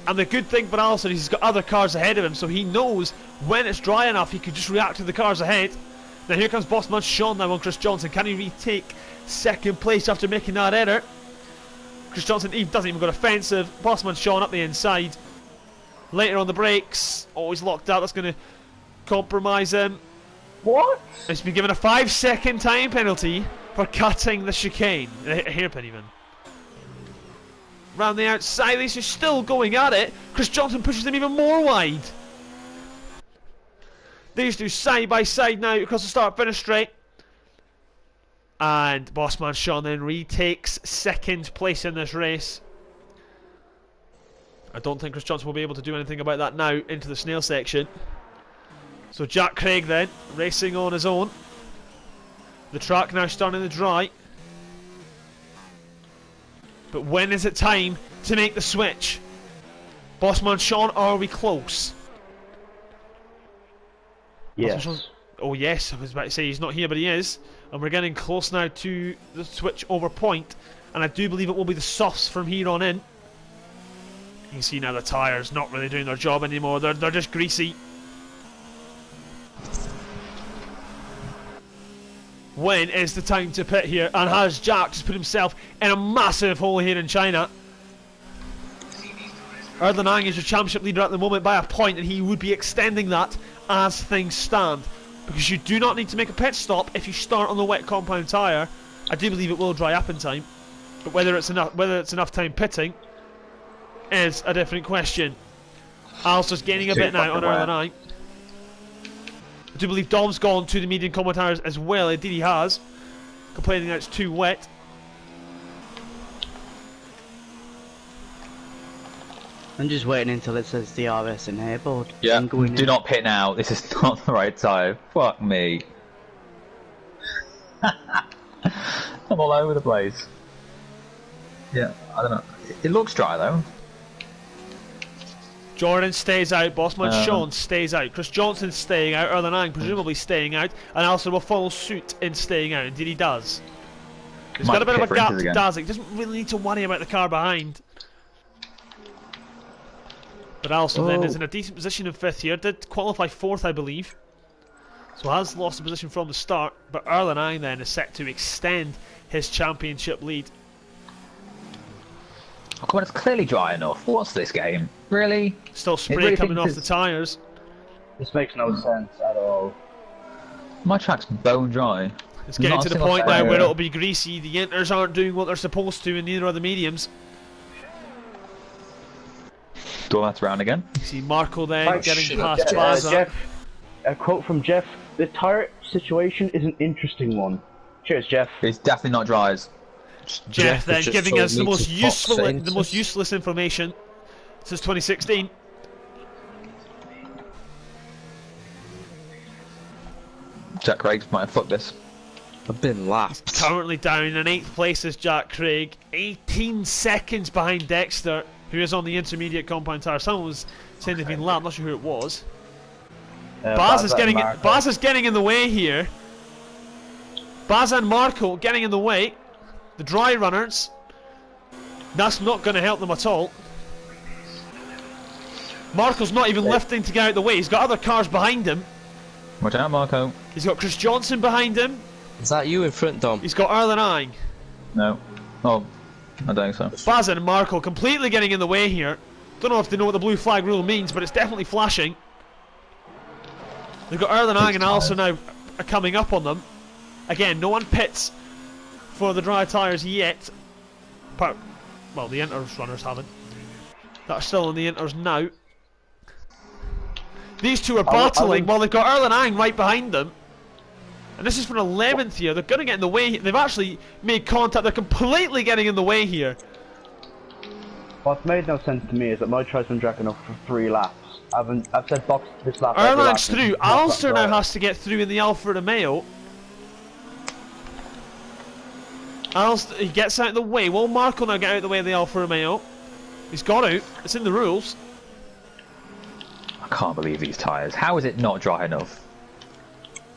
And the good thing for Alistair is he's got other cars ahead of him, so he knows when it's dry enough he can just react to the cars ahead. Now here comes Bossman Sean now on Chris Johnson. Can he retake 2nd place after making that error? Chris Johnson doesn't even go offensive. Bossman Sean up the inside. Later on the brakes. Oh, he's locked out. That's going to compromise him. What? He's been given a 5-second time penalty for cutting the chicane. A hairpin even. Round the outside, these are still going at it. Chris Johnson pushes him even more wide. These two side by side now across the start finish straight. And Bossman Sean then retakes 2nd place in this race. I don't think Chris Johnson will be able to do anything about that now into the snail section. So Jack Craig then racing on his own. The track now starting to dry. But when is it time to make the switch? Bossman Sean, are we close? Yes. Oh yes, I was about to say he's not here, but he is. And we're getting close now to the switch over point. And I do believe it will be the softs from here on in. You can see now the tyres not really doing their job anymore. They're just greasy. when is the time to pit here, and has Jack just put himself in a massive hole here in China. Erlen Ang is your championship leader at the moment by a point, and he would be extending that as things stand, because you do not need to make a pit stop if you start on the wet compound tyre. I do believe it will dry up in time, but whether it's enough time pitting is a different question. Alistair's gaining a bit now on Erlen Ang. I do believe Dom's gone to the medium compound tyres as well. Indeed he has, complaining that it's too wet. I'm just waiting until it says DRS enabled. Yeah, do not pit now. This is not the right time. Fuck me. I'm all over the place. Yeah, I don't know. It looks dry though. Jordan stays out, Bossman Sean stays out, Chris Johnson staying out, Erlen Ang presumably staying out, and Alistair will follow suit in staying out. Indeed he does. He's got a bit of a gap to Dazik, doesn't really need to worry about the car behind. But Alistair then is in a decent position in 5th here, did qualify 4th I believe, so has lost the position from the start, but Erlen Ang then is set to extend his championship lead. Oh, come on, it's clearly dry enough. What's this game? Really? Still spray coming off the tyres. This makes no sense at all. My track's bone dry. It's getting to the point now where it'll be greasy. The inters aren't doing what they're supposed to, and neither are the mediums. Door that's round again. You see Marco then getting past Baza. Jeff, a quote from Jeff: "The tyre situation is an interesting one." Cheers, Jeff. It's definitely not dries. Jeff then giving us the most useless information since 2016. Jack Craig might have fucked this. I've been lapped. Currently down in 8th place is Jack Craig, 18 seconds behind Dexter, who is on the intermediate compound tyre. Someone was saying they've been lapped, I'm not sure who it was. Baz is getting in the way here. Baz and Marco getting in the way. The dry runners. That's not going to help them at all. Marco's not even lifting to get out the way. He's got other cars behind him. Watch out, Marco. He's got Chris Johnson behind him. Is that you in front, Dom? He's got Erlen Ang. No. Oh, I don't think so. Baz and Marco completely getting in the way here. Don't know if they know what the blue flag rule means, but it's definitely flashing. They've got Erlen Ang and Alistair now coming up on them. Again, no one pits for the dry tyres yet. Well, the Inters runners haven't. That's still in the Inters now. These two are battling while they've got Erlen Ang right behind them. And this is for 11th here. They're going to get in the way. They've actually made contact. They're completely getting in the way here. What's made no sense to me is that my trial's been dragging up for 3 laps. I've said box this lap. Erlen Ang's through. Alistair now has to get through in the Alfa Romeo. Alistair, he gets out of the way. Will Marco now get out of the way of the Alfa Romeo? He's got out. It's in the rules. I can't believe these tyres. How is it not dry enough?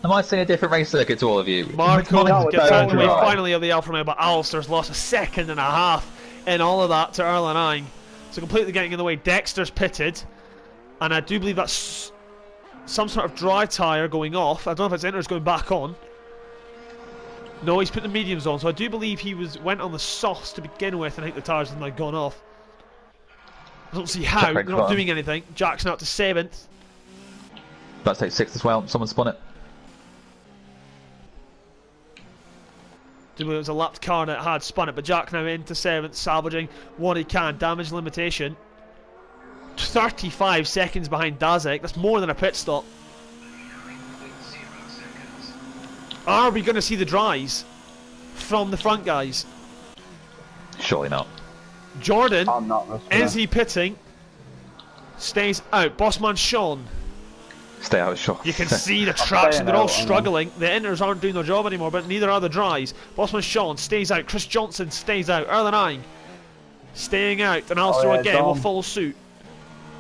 Am I seeing a different race circuit to all of you? Marco gets out of the way finally of the Alfa Romeo, but Alistair's lost a second and a half in all of that to Erlen Ang. So completely getting in the way. Dexter's pitted. And I do believe that's some sort of dry tyre going off. I don't know if it's Inter's going back on. No, he's put the mediums on, so I do believe he went on the softs to begin with, and I think the tyres have now gone off. I don't see how. They're not doing anything. Jack's now up to 7th. That's take 6th as well. Someone spun it. It was a lapped car that had spun it, but Jack now into 7th, salvaging what he can. Damage limitation. 35 seconds behind Dazek. That's more than a pit stop. Are we going to see the dries from the front guys? Surely not. Jordan, I'm not is he pitting? Stays out. Bossman Sean. Stay out, Sean. You can see the traction, they're all struggling. The Inters aren't doing their job anymore, but neither are the dries. Bossman Sean stays out. Chris Johnson stays out. Erlen Ang staying out. And Alistair again will follow suit.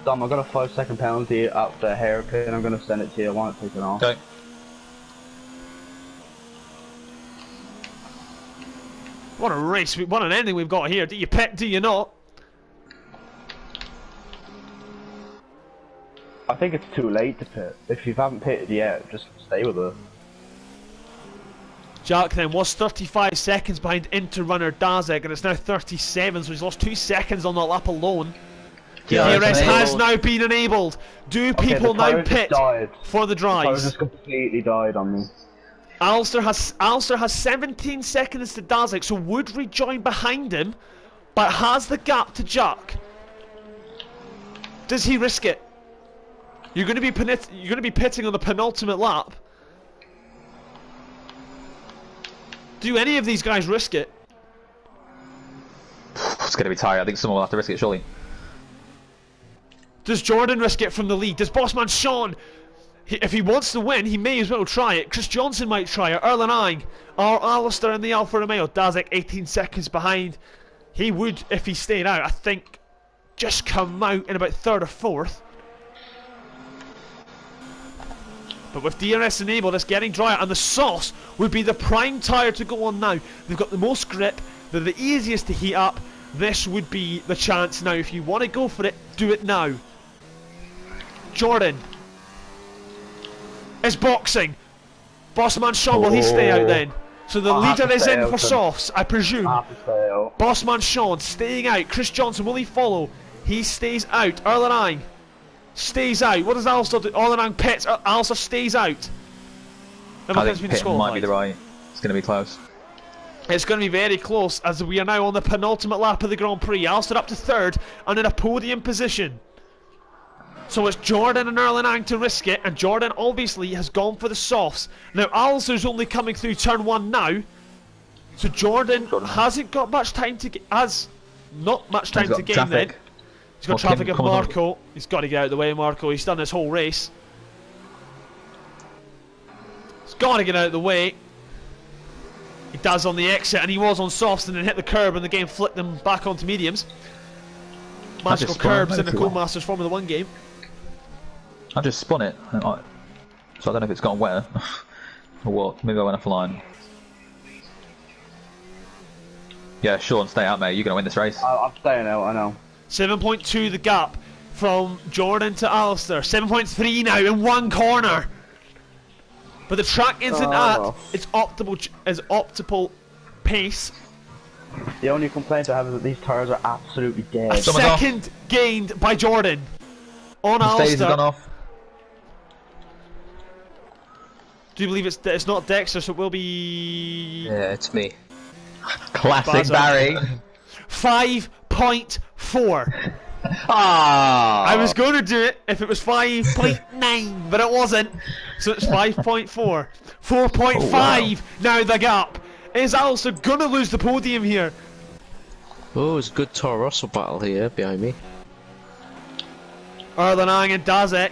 Dom, I've got a 5-second penalty after a hairpin. I'm going to send it to you. I want it taken off. Okay. What a race, what an ending we've got here. Do you pit, do you not? I think it's too late to pit. If you haven't pitted yet, just stay with it. Jack then was 35 seconds behind Interrunner Dazek, and it's now 37, so he's lost 2 seconds on that lap alone. DRS has now been enabled. Do people now pit for the drives? The just completely died on me. Alistair has 17 seconds to Dazek, so would rejoin behind him, but has the gap to Jack. Does he risk it? You're going to be pitting on the penultimate lap. Do any of these guys risk it? It's going to be tight. I think someone will have to risk it, surely. Does Jordan risk it from the lead? Does Bossman Sean, if he wants to win, he may as well try it. Chris Johnson might try it. Erlen Ang, or Alistair in the Alfa Romeo. Dazek 18 seconds behind. He would, if he stayed out, I think, just come out in about 3rd or 4th. But with DRS enabled, it's getting drier, and the Sauce would be the prime tyre to go on now. They've got the most grip, they're the easiest to heat up. This would be the chance now. If you want to go for it, do it now. Jordan is boxing. Bossman Sean, will he stay out then? So the leader is in for Softs, I presume. Bossman Sean staying out. Chris Johnson, will he follow? He stays out. Erlen Ang stays out. What does Alistair do? Erlen Ang pits. Alistair stays out. I think pit might be the right. It's going to be close. It's going to be very close, as we are now on the penultimate lap of the Grand Prix. Alistair up to 3rd and in a podium position. So it's Jordan and Erlen Ang to risk it, and Jordan obviously has gone for the softs. Now Alistair's only coming through turn 1 now, so Jordan hasn't got much time to not much time to gain then. He's got traffic of Marco. He's got to get out of the way, Marco. He's done this whole race. He's got to get out of the way. He does on the exit, and he was on softs and then hit the curb, and the game flicked them back onto mediums. Magical curbs in the Codemasters Formula 1 game. I just spun it, so I don't know if it's gone wetter or what. Maybe I went off line. Yeah, Sean, stay out, mate. You're gonna win this race. I'm staying out. I know. 7.2 the gap from Jordan to Alistair. 7.3 now in one corner. But the track isn't at its optimal pace. The only complaint I have is that these tyres are absolutely dead. A second gained by Jordan on Alistair. Gone off. Do you believe it's not Dexter, so it will be... Yeah, it's me. Classic Barry. 5.4. Ah! I was going to do it if it was 5.9, but it wasn't. So it's 5.4. 4.5 now the gap. Is Alistair going to lose the podium here? Oh, it's a good Toro Rosso battle here behind me. Erlen Ang and Dazek.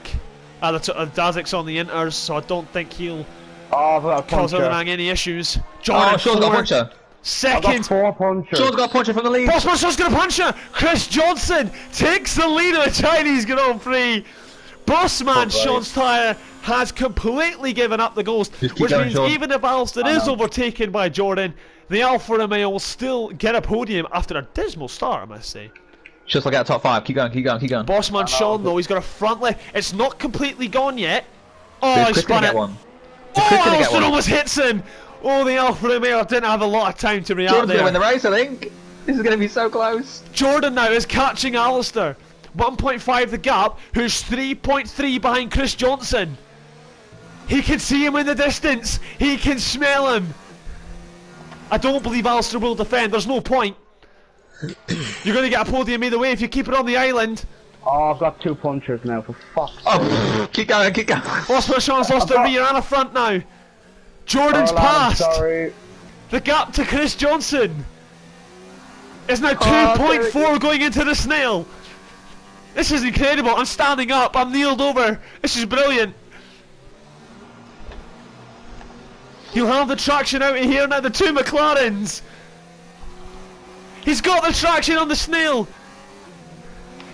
Dazek's on the inters, so I don't think he'll cause Erlen Ang any issues. Jordan, Sean's got a puncher. Second. I've got 4 punchers. Sean's got a puncher from the lead. Bossman Sean's got a puncher. Chris Johnson takes the lead of the Chinese Grand Prix. Bossman Sean's tyre has completely given up the ghost, which means Sean, even if Alistair is overtaken by Jordan, the Alfa Romeo will still get a podium after a dismal start, I must say. Just look at top 5. Keep going, keep going, keep going. Bossman Sean, though, he's got a front left. It's not completely gone yet. Oh, he spun it. Oh, Alistair almost hits him. Oh, the Alfa Romeo didn't have a lot of time to react. Jordan's going to win the race, I think. This is going to be so close. Jordan now is catching Alistair. 1.5 the gap, who's 3.3 behind Chris Johnson. He can see him in the distance. He can smell him. I don't believe Alistair will defend. There's no point. You're going to get a podium either way if you keep it on the island. Oh, I've got 2 punchers now, for fuck's sake. Oh, keep going, keep going. Bossman Sean's lost a rear and a front now. Jordan's passed. Sorry. The gap to Chris Johnson is now 2.4 going into the snail. This is incredible. I'm standing up. I'm kneeled over. This is brilliant. He'll have the traction out of here now. The 2 McLarens. He's got the traction on the snail.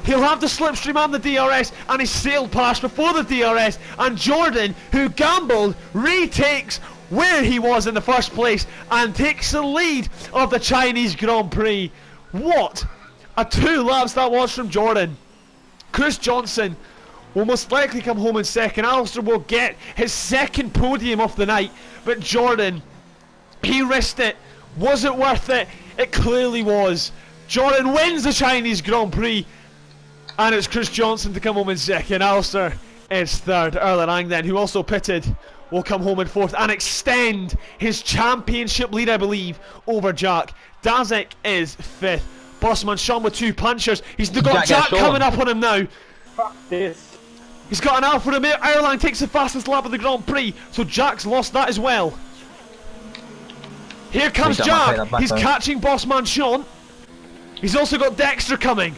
He'll have the slipstream and the DRS, and he's sailed past before the DRS. And Jordan, who gambled, retakes where he was in the first place and takes the lead of the Chinese Grand Prix. What a 2 laps that was from Jordan. Chris Johnson will most likely come home in second. Alistair will get his second podium of the night, but Jordan He risked it. Was it worth it? It clearly was. Jordan wins the Chinese Grand Prix, and it's Chris Johnson to come home in second. Alistair is third. Erlang then, who also pitted, will come home in fourth and extend his championship lead, I believe, over Jack. Dazik is fifth. Bossman Sean with 2 punchers. He's got Jack coming up on him now. Fuck this. He's got an Alpha Romeo. Erlang takes the fastest lap of the Grand Prix, so Jack's lost that as well. Here comes Jack. He's catching Bossman Sean. He's also got Dexter coming.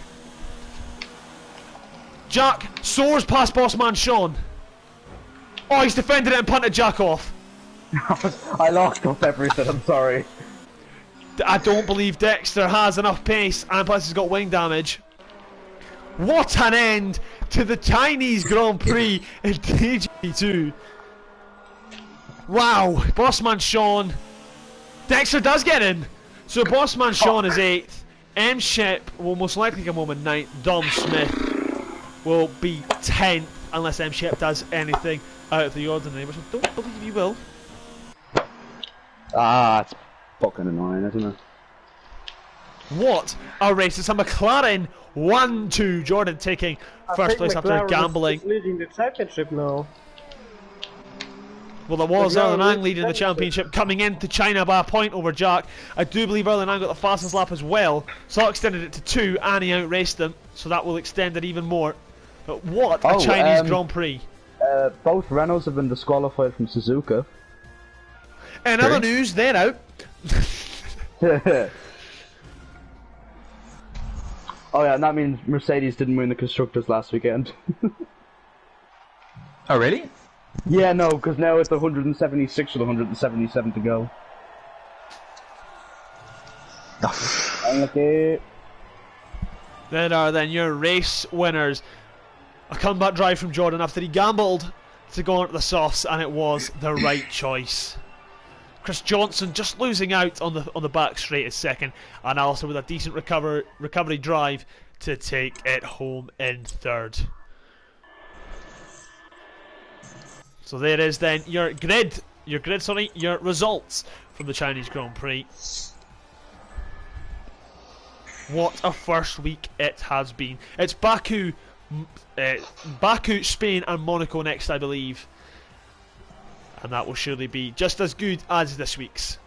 Jack soars past Bossman Sean. Oh, he's defended it and punted Jack off. I lost off everything, I'm sorry. I don't believe Dexter has enough pace, and plus he's got wing damage. What an end to the Chinese Grand Prix in TGP2. Wow, Bossman Sean. Dexter does get in. So Bossman Sean is 8th. M Ship will most likely come home in 9th. Dom Smith will be 10th unless M Ship does anything out of the ordinary, which I don't believe he will. Ah, it's fucking annoying, isn't it? What a race. It's a McLaren 1-2. Jordan taking first place after gambling. Is leading the championship now. Well, there was Erlang leading the championship, coming into China by a point over Jack. I do believe Erlang got the fastest lap as well, so that extended it to 2, and he outraced them, so that will extend it even more. But what a Chinese Grand Prix. Both Renaults have been disqualified from Suzuka. In other news, they're out. Oh yeah, and that means Mercedes didn't win the Constructors last weekend. Oh, really? Yeah, no, because now it's 176 with 177 to go. Unlucky. Then are your race winners. A comeback drive from Jordan after he gambled to go onto the softs, and it was the right choice. Chris Johnson just losing out on the back straight is second, and also with a decent recovery drive to take it home in third. So there is then your results from the Chinese Grand Prix. What a first week it has been. It's Baku, Spain and Monaco next, I believe. And that will surely be just as good as this week's.